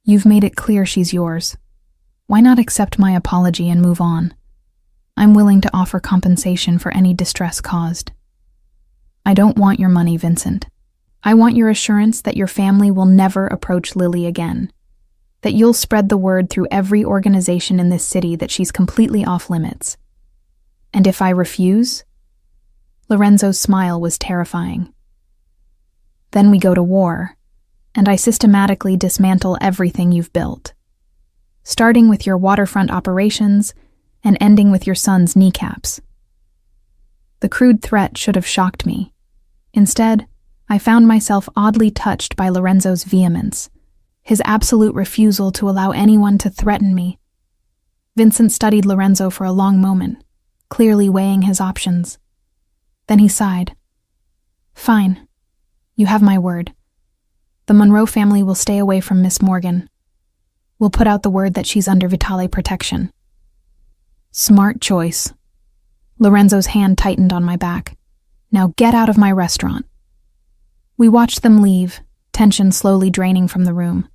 A: You've made it clear she's yours. Why not accept my apology and move on? I'm willing to offer compensation for any distress caused. I don't want your money, Vincent. I want your assurance that your family will never approach Lily again, that you'll spread the word through every organization in this city that she's completely off limits. And if I refuse? Lorenzo's smile was terrifying. Then we go to war, and I systematically dismantle everything you've built, starting with your waterfront operations and ending with your son's kneecaps. The crude threat should have shocked me. Instead, I found myself oddly touched by Lorenzo's vehemence, his absolute refusal to allow anyone to threaten me. Vincent studied Lorenzo for a long moment, clearly weighing his options. Then he sighed. Fine. You have my word. The Monroe family will stay away from Miss Morgan. We'll put out the word that she's under Vitale protection. Smart choice. Lorenzo's hand tightened on my back. Now get out of my restaurant. We watched them leave, tension slowly draining from the room.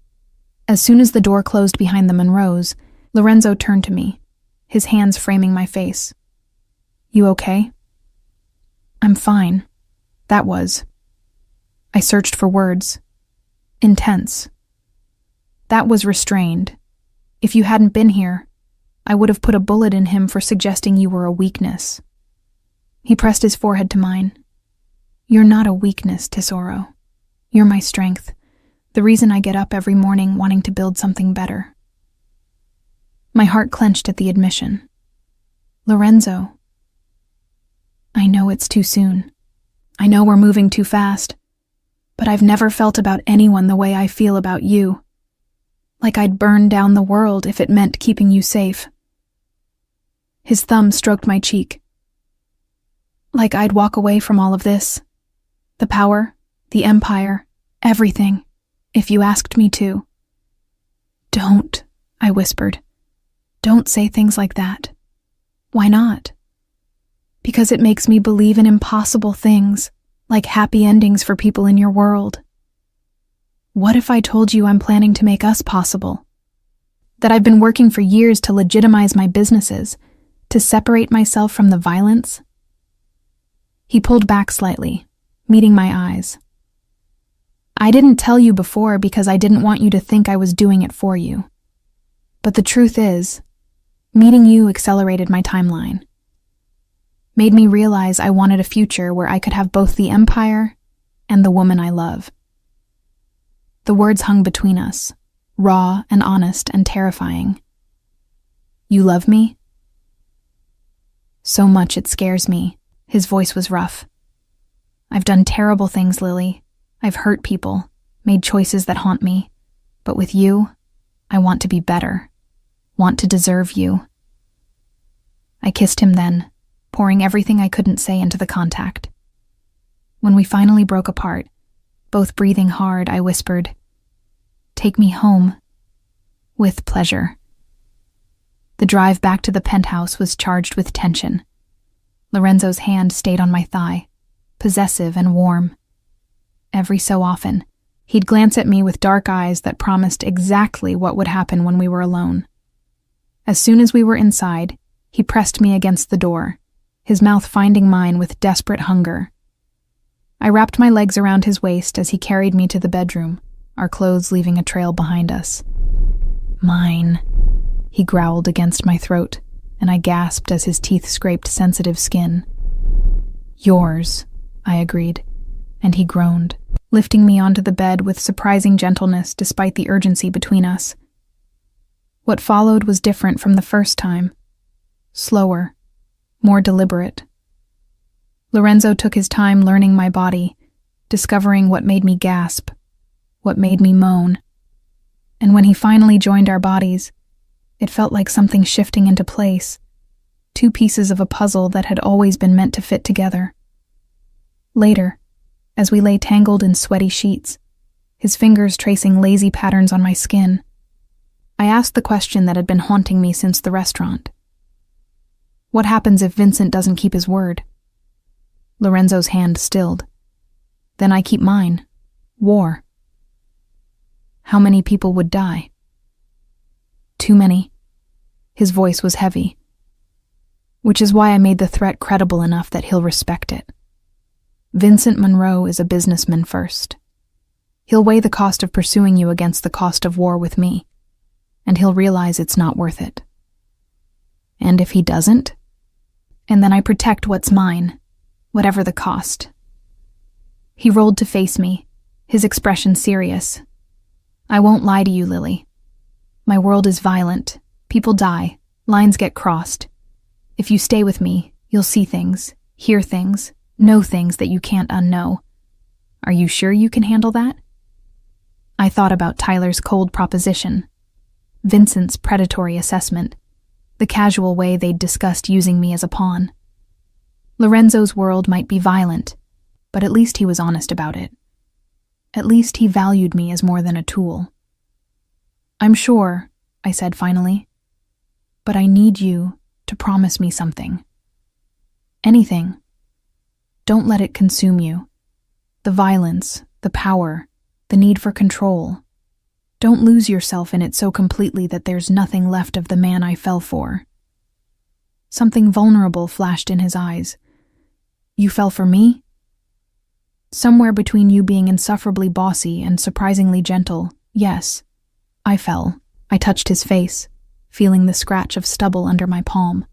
A: As soon as the door closed behind the Monroes, Lorenzo turned to me, his hands framing my face. You okay? I'm fine. That was. I searched for words. Intense. That was restrained. If you hadn't been here, I would have put a bullet in him for suggesting you were a weakness. He pressed his forehead to mine. You're not a weakness, Tesoro. You're my strength, the reason I get up every morning wanting to build something better. My heart clenched at the admission. Lorenzo. I know it's too soon. I know we're moving too fast. But I've never felt about anyone the way I feel about you. Like I'd burn down the world if it meant keeping you safe. His thumb stroked my cheek. Like I'd walk away from all of this. The power, the empire, everything, if you asked me to. Don't, I whispered. Don't say things like that. Why not? Because it makes me believe in impossible things, like happy endings for people in your world. What if I told you I'm planning to make us possible? That I've been working for years to legitimize my businesses, to separate myself from the violence? He pulled back slightly, meeting my eyes. I didn't tell you before because I didn't want you to think I was doing it for you. But the truth is, meeting you accelerated my timeline. Made me realize I wanted a future where I could have both the empire and the woman I love. The words hung between us, raw and honest and terrifying. You love me? So much it scares me. His voice was rough. I've done terrible things, Lily. I've hurt people, made choices that haunt me. But with you, I want to be better. Want to deserve you. I kissed him then, pouring everything I couldn't say into the contact. When we finally broke apart, Both breathing hard, I whispered, "Take me home." "With pleasure." The drive back to the penthouse was charged with tension. Lorenzo's hand stayed on my thigh, possessive and warm. Every so often, he'd glance at me with dark eyes that promised exactly what would happen when we were alone. As soon as we were inside, he pressed me against the door, his mouth finding mine with desperate hunger. I wrapped my legs around his waist as he carried me to the bedroom, our clothes leaving a trail behind us. "Mine," he growled against my throat, and I gasped as his teeth scraped sensitive skin. "Yours," I agreed, and he groaned, lifting me onto the bed with surprising gentleness despite the urgency between us. What followed was different from the first time. Slower, more deliberate. Lorenzo took his time learning my body, discovering what made me gasp, what made me moan. And when he finally joined our bodies, it felt like something shifting into place, two pieces of a puzzle that had always been meant to fit together. Later, as we lay tangled in sweaty sheets, his fingers tracing lazy patterns on my skin, I asked the question that had been haunting me since the restaurant. What happens if Vincent doesn't keep his word? Lorenzo's hand stilled. Then I keep mine. War. How many people would die? Too many. His voice was heavy. Which is why I made the threat credible enough that he'll respect it. Vincent Monroe is a businessman first. He'll weigh the cost of pursuing you against the cost of war with me, and he'll realize it's not worth it. And if he doesn't? And then I protect what's mine, whatever the cost. He rolled to face me, his expression serious. "I won't lie to you, Lily. My world is violent. People die. Lines get crossed. If you stay with me, you'll see things, hear things, know things that you can't unknow. Are you sure you can handle that?" I thought about Tyler's cold proposition, Vincent's predatory assessment, the casual way they'd discussed using me as a pawn. Lorenzo's world might be violent, but at least he was honest about it. At least he valued me as more than a tool. "I'm sure," I said finally, "but I need you to promise me something. Anything. Don't let it consume you. The violence, the power, the need for control. Don't lose yourself in it so completely that there's nothing left of the man I fell for." Something vulnerable flashed in his eyes. "You fell for me?" Somewhere between you being insufferably bossy and surprisingly gentle, yes, I fell. I touched his face, feeling the scratch of stubble under my palm.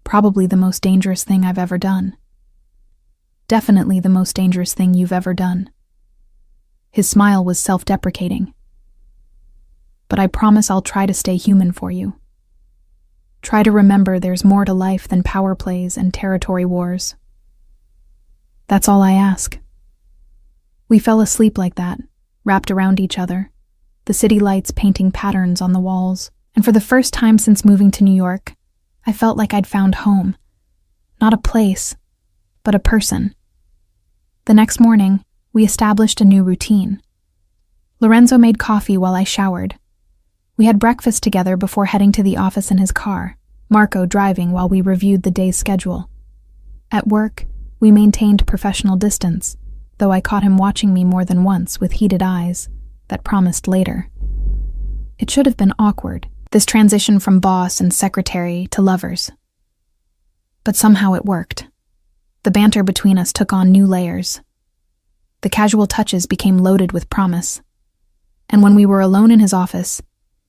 A: Probably the most dangerous thing I've ever done. Definitely the most dangerous thing you've ever done. His smile was self-deprecating. But I promise I'll try to stay human for you. Try to remember there's more to life than power plays and territory wars. That's all I ask. We fell asleep like that, wrapped around each other, the city lights painting patterns on the walls, and for the first time since moving to New York, I felt like I'd found home. Not a place, but a person. The next morning, we established a new routine. Lorenzo made coffee while I showered. We had breakfast together before heading to the office in his car, Marco driving while we reviewed the day's schedule. At work, we maintained professional distance, though I caught him watching me more than once with heated eyes that promised later. It should have been awkward, this transition from boss and secretary to lovers. But somehow it worked. The banter between us took on new layers. The casual touches became loaded with promise. And when we were alone in his office,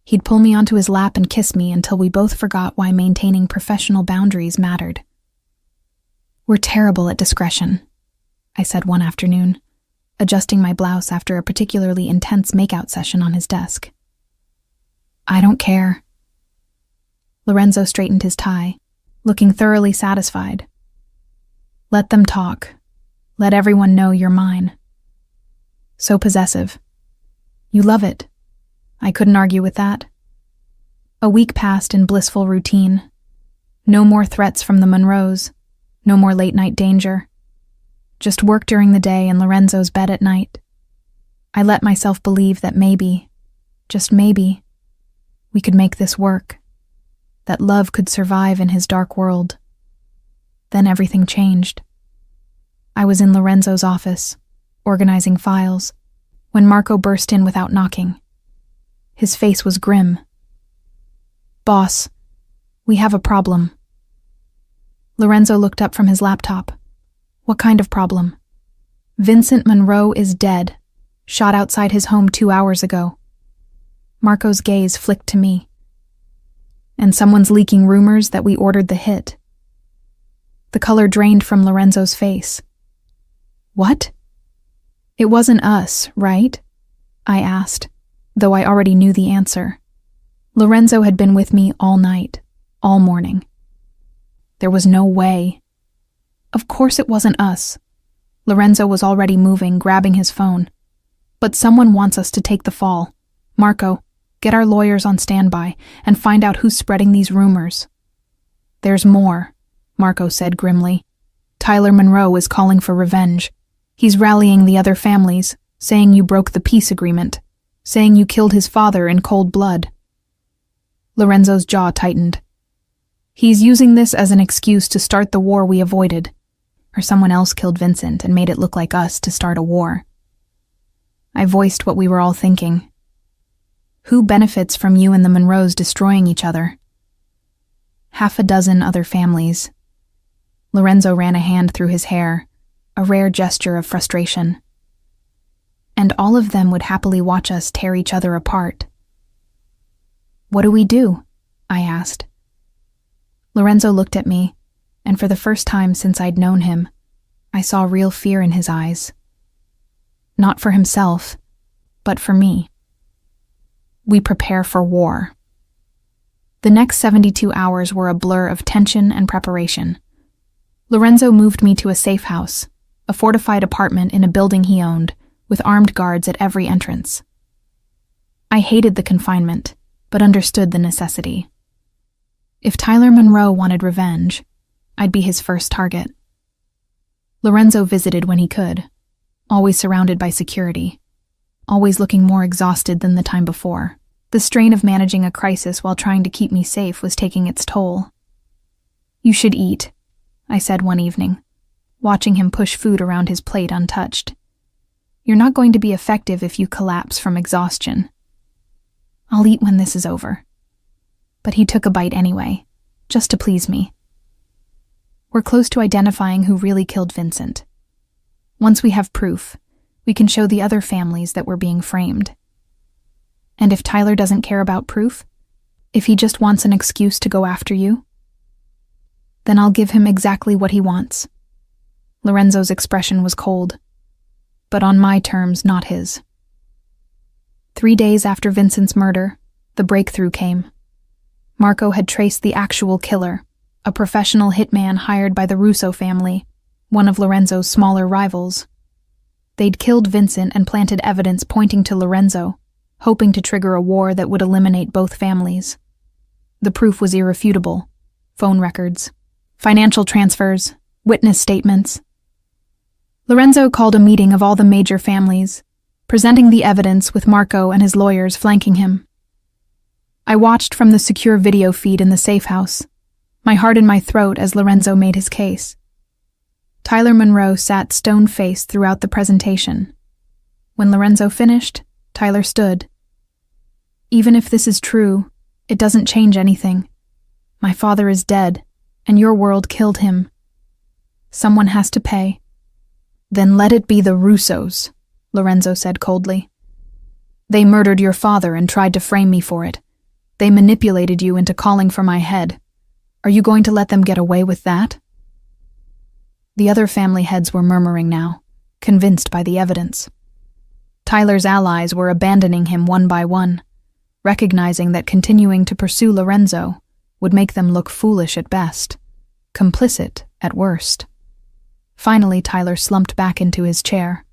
A: he'd pull me onto his lap and kiss me until we both forgot why maintaining professional boundaries mattered. "We're terrible at discretion," I said one afternoon, adjusting my blouse after a particularly intense makeout session on his desk. "I don't care." Lorenzo straightened his tie, looking thoroughly satisfied. "Let them talk. Let everyone know you're mine." So possessive. You love it. I couldn't argue with that. A week passed in blissful routine. No more threats from the Monroes. No more late-night danger. Just work during the day and Lorenzo's bed at night. I let myself believe that maybe, just maybe, we could make this work, that love could survive in his dark world. Then everything changed. I was in Lorenzo's office, organizing files, when Marco burst in without knocking. His face was grim. "Boss, we have a problem." Lorenzo looked up from his laptop. "What kind of problem?" "Vincent Monroe is dead, shot outside his home 2 hours ago." Marco's gaze flicked to me. "And someone's leaking rumors that we ordered the hit." The color drained from Lorenzo's face. "What?" "It wasn't us, right?" I asked, though I already knew the answer. Lorenzo had been with me all night, all morning. There was no way. Of course it wasn't us. Lorenzo was already moving, grabbing his phone. "But someone wants us to take the fall. Marco, get our lawyers on standby and find out who's spreading these rumors." "There's more," Marco said grimly. "Tyler Monroe is calling for revenge. He's rallying the other families, saying you broke the peace agreement, saying you killed his father in cold blood." Lorenzo's jaw tightened. "He's using this as an excuse to start the war we avoided. Or someone else killed Vincent and made it look like us to start a war." I voiced what we were all thinking. Who benefits from you and the Monroes destroying each other? 6 other families. Lorenzo ran a hand through his hair, a rare gesture of frustration. And all of them would happily watch us tear each other apart. "What do we do?" I asked. Lorenzo looked at me, and for the first time since I'd known him, I saw real fear in his eyes. Not for himself, but for me. "We prepare for war." The next 72 hours were a blur of tension and preparation. Lorenzo moved me to a safe house, a fortified apartment in a building he owned, with armed guards at every entrance. I hated the confinement, but understood the necessity. If Tyler Monroe wanted revenge, I'd be his first target. Lorenzo visited when he could, always surrounded by security, always looking more exhausted than the time before. The strain of managing a crisis while trying to keep me safe was taking its toll. "You should eat," I said one evening, watching him push food around his plate untouched. "You're not going to be effective if you collapse from exhaustion." "I'll eat when this is over." But he took a bite anyway, just to please me. We're close to identifying who really killed Vincent. Once we have proof, we can show the other families that we're being framed. And if Tyler doesn't care about proof, if he just wants an excuse to go after you, then I'll give him exactly what he wants. Lorenzo's expression was cold, but on my terms, not his. 3 days after Vincent's murder, the breakthrough came. Marco had traced the actual killer, a professional hitman hired by the Russo family, one of Lorenzo's smaller rivals. They'd killed Vincent and planted evidence pointing to Lorenzo, hoping to trigger a war that would eliminate both families. The proof was irrefutable: phone records, financial transfers, witness statements. Lorenzo called a meeting of all the major families, presenting the evidence with Marco and his lawyers flanking him. I watched from the secure video feed in the safe house, my heart in my throat as Lorenzo made his case. Tyler Monroe sat stone-faced throughout the presentation. When Lorenzo finished, Tyler stood. "Even if this is true, it doesn't change anything. My father is dead, and your world killed him. Someone has to pay." "Then let it be the Russos," Lorenzo said coldly. "They murdered your father and tried to frame me for it. They manipulated you into calling for my head. Are you going to let them get away with that?" The other family heads were murmuring now, convinced by the evidence. Tyler's allies were abandoning him one by one, recognizing that continuing to pursue Lorenzo would make them look foolish at best, complicit at worst. Finally, Tyler slumped back into his chair.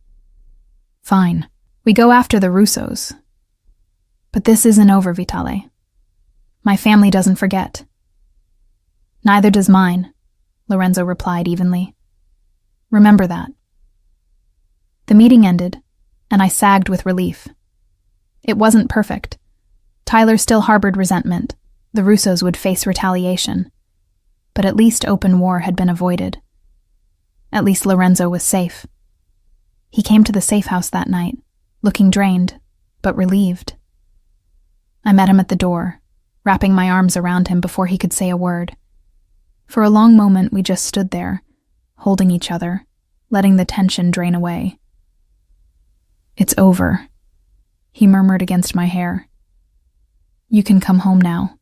A: "Fine, we go after the Russos. But this isn't over, Vitale. My family doesn't forget." "Neither does mine," Lorenzo replied evenly. "Remember that." The meeting ended, and I sagged with relief. It wasn't perfect. Tyler still harbored resentment. The Russos would face retaliation. But at least open war had been avoided. At least Lorenzo was safe. He came to the safe house that night, looking drained, but relieved. I met him at the door, wrapping my arms around him before he could say a word. For a long moment, we just stood there, holding each other, letting the tension drain away. "It's over," he murmured against my hair. "You can come home now."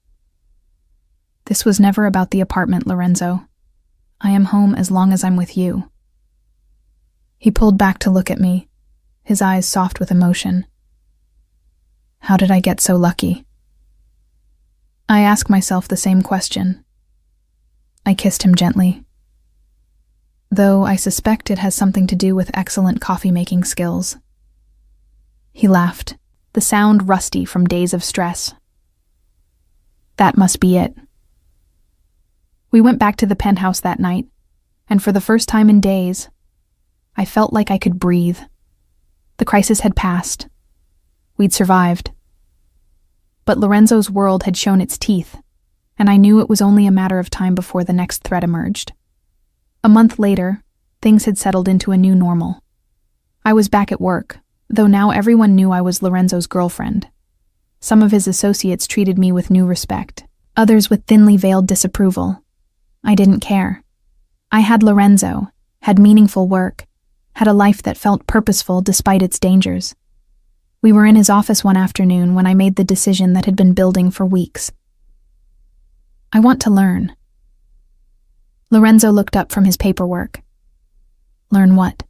A: "This was never about the apartment, Lorenzo. I am home as long as I'm with you." He pulled back to look at me, his eyes soft with emotion. How did I get so lucky? I ask myself the same question. I kissed him gently, though I suspect it has something to do with excellent coffee-making skills. He laughed, the sound rusty from days of stress. That must be it. We went back to the penthouse that night, and for the first time in days, I felt like I could breathe. The crisis had passed. We'd survived. But Lorenzo's world had shown its teeth, and I knew it was only a matter of time before the next threat emerged. A month later, things had settled into a new normal. I was back at work, though now everyone knew I was Lorenzo's girlfriend. Some of his associates treated me with new respect, others with thinly veiled disapproval. I didn't care. I had Lorenzo, had meaningful work, had a life that felt purposeful despite its dangers. We were in his office one afternoon when I made the decision that had been building for weeks. I want to learn. Lorenzo looked up from his paperwork. Learn what?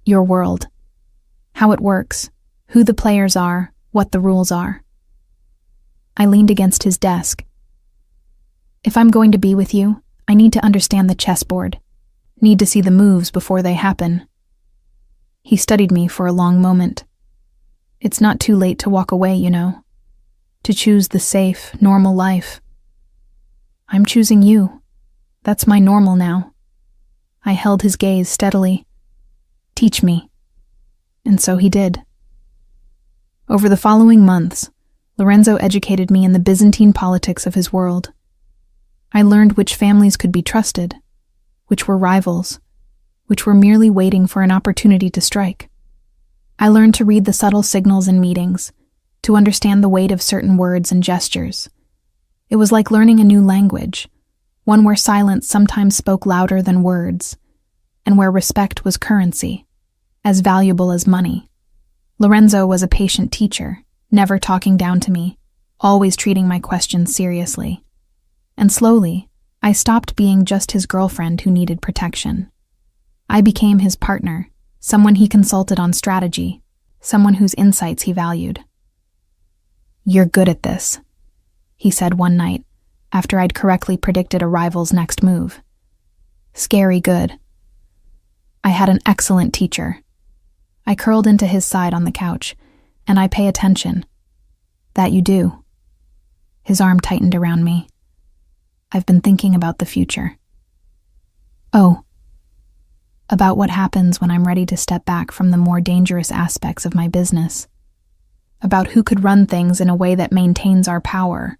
A: Your world. How it works, who the players are, what the rules are. I leaned against his desk. If I'm going to be with you, I need to understand the chessboard. Need to see the moves before they happen. He studied me for a long moment. It's not too late to walk away, you know. To choose the safe, normal life. I'm choosing you. That's my normal now. I held his gaze steadily. Teach me. And so he did. Over the following months, Lorenzo educated me in the Byzantine politics of his world. I learned which families could be trusted, which were rivals, which were merely waiting for an opportunity to strike. I learned to read the subtle signals in meetings, to understand the weight of certain words and gestures. It was like learning a new language, one where silence sometimes spoke louder than words, and where respect was currency, as valuable as money. Lorenzo was a patient teacher, never talking down to me, always treating my questions seriously. And slowly, I stopped being just his girlfriend who needed protection. I became his partner, someone he consulted on strategy, someone whose insights he valued. You're good at this, he said one night, after I'd correctly predicted a rival's next move. Scary good. I had an excellent teacher. I curled into his side on the couch, and I pay attention. That you do. His arm tightened around me. I've been thinking about the future. Oh, about what happens when I'm ready to step back from the more dangerous aspects of my business. About who could run things in a way that maintains our power,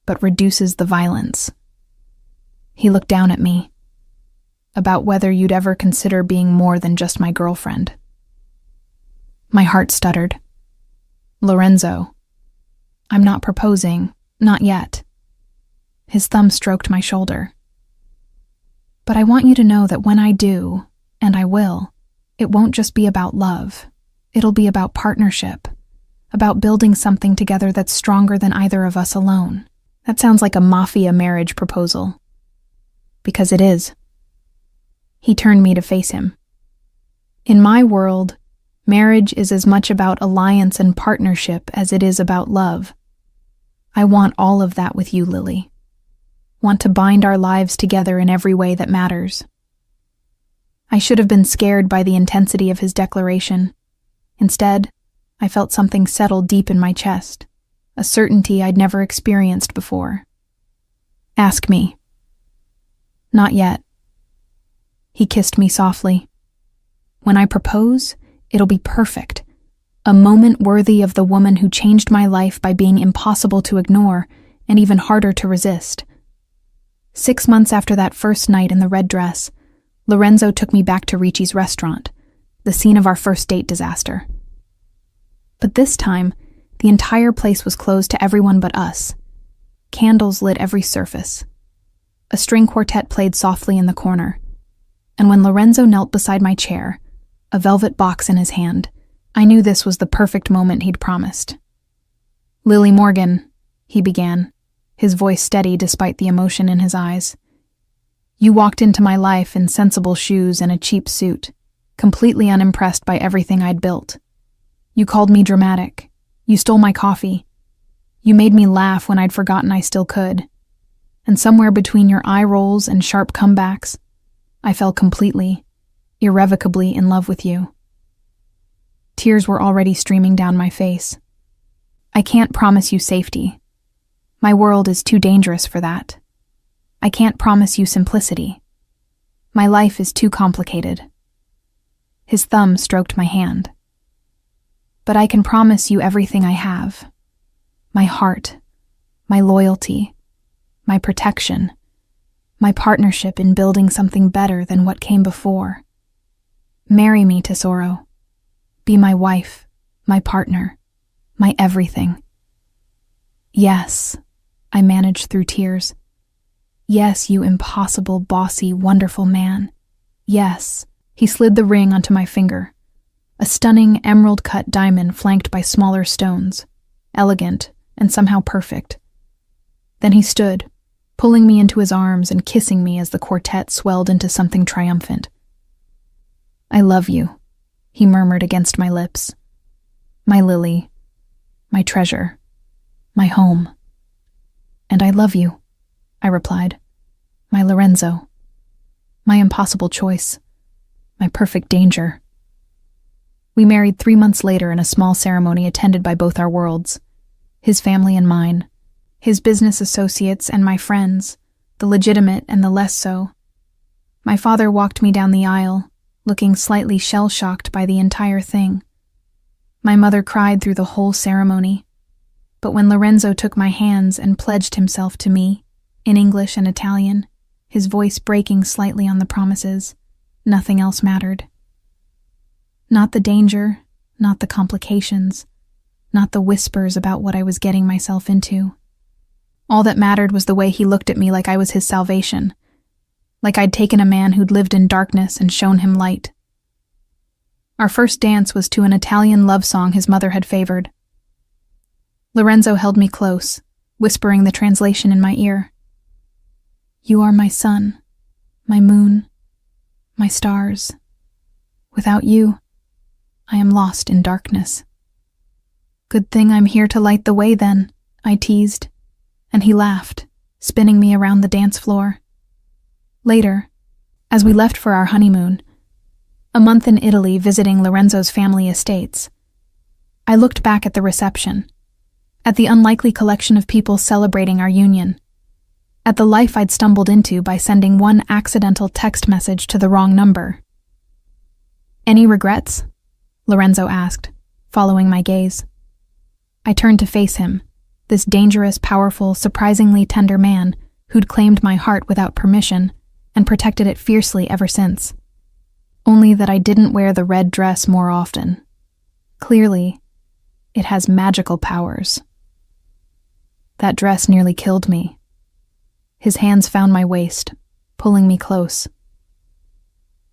A: but reduces the violence. He looked down at me. About whether you'd ever consider being more than just my girlfriend. My heart stuttered. Lorenzo. I'm not proposing, not yet. His thumb stroked my shoulder. But I want you to know that when I do, and I will, it won't just be about love. It'll be about partnership, about building something together that's stronger than either of us alone. That sounds like a Mafia marriage proposal. Because it is. He turned me to face him. In my world, marriage is as much about alliance and partnership as it is about love. I want all of that with you, Lily. Want to bind our lives together in every way that matters. I should have been scared by the intensity of his declaration. Instead, I felt something settle deep in my chest, a certainty I'd never experienced before. Ask me. Not yet. He kissed me softly. When I propose, It'll be perfect. A moment worthy of the woman who changed my life by being impossible to ignore and even harder to resist. 6 months after that first night in the red dress, Lorenzo took me back to Ricci's restaurant, the scene of our first date disaster. But this time, the entire place was closed to everyone but us. Candles lit every surface. A string quartet played softly in the corner, and when Lorenzo knelt beside my chair, a velvet box in his hand, I knew this was the perfect moment he'd promised. "Lily Morgan," he began, his voice steady despite the emotion in his eyes. "You walked into my life in sensible shoes and a cheap suit, completely unimpressed by everything I'd built. You called me dramatic. You stole my coffee. You made me laugh when I'd forgotten I still could. And somewhere between your eye rolls and sharp comebacks, I fell completely, irrevocably in love with you." Tears were already streaming down my face. "I can't promise you safety. My world is too dangerous for that. I can't promise you simplicity. My life is too complicated." His thumb stroked my hand. "But I can promise you everything I have. My heart, my loyalty, my protection, my partnership in building something better than what came before. Marry me, Tesoro. Be my wife, my partner, my everything." "Yes," I managed through tears. "Yes, you impossible, bossy, wonderful man. Yes." He slid the ring onto my finger, a stunning emerald-cut diamond flanked by smaller stones, elegant and somehow perfect. Then he stood, pulling me into his arms and kissing me as the quartet swelled into something triumphant. "I love you," he murmured against my lips. "My Lily, my treasure, my home." "And I love you," I replied. "My Lorenzo, my impossible choice, my perfect danger." We married 3 months later in a small ceremony attended by both our worlds, his family and mine, his business associates and my friends, the legitimate and the less so. My father walked me down the aisle, looking slightly shell-shocked by the entire thing. My mother cried through the whole ceremony, but when Lorenzo took my hands and pledged himself to me, in English and Italian, his voice breaking slightly on the promises, nothing else mattered. Not the danger, not the complications, not the whispers about what I was getting myself into. All that mattered was the way he looked at me like I was his salvation, like I'd taken a man who'd lived in darkness and shown him light. Our first dance was to an Italian love song his mother had favored. Lorenzo held me close, whispering the translation in my ear. "You are my sun, my moon, my stars. Without you, I am lost in darkness." "Good thing I'm here to light the way then," I teased, and he laughed, spinning me around the dance floor. Later, as we left for our honeymoon, a month in Italy visiting Lorenzo's family estates, I looked back at the reception, at the unlikely collection of people celebrating our union, at the life I'd stumbled into by sending one accidental text message to the wrong number. "Any regrets?" Lorenzo asked, following my gaze. I turned to face him, this dangerous, powerful, surprisingly tender man who'd claimed my heart without permission and protected it fiercely ever since. Only that I didn't wear the red dress more often. Clearly, it has magical powers. That dress nearly killed me. His hands found my waist, pulling me close.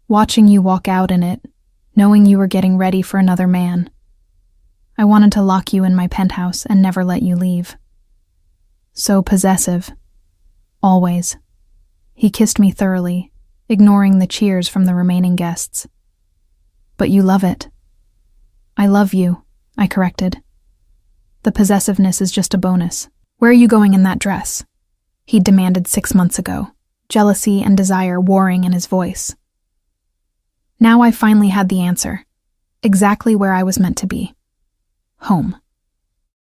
A: Watching you walk out in it, knowing you were getting ready for another man, I wanted to lock you in my penthouse and never let you leave. So possessive. Always. He kissed me thoroughly, ignoring the cheers from the remaining guests. "But you love it." "I love you," I corrected. "The possessiveness is just a bonus. Where are you going in that dress?" He'd demanded 6 months ago, jealousy and desire warring in his voice. Now I finally had the answer, exactly where I was meant to be. Home.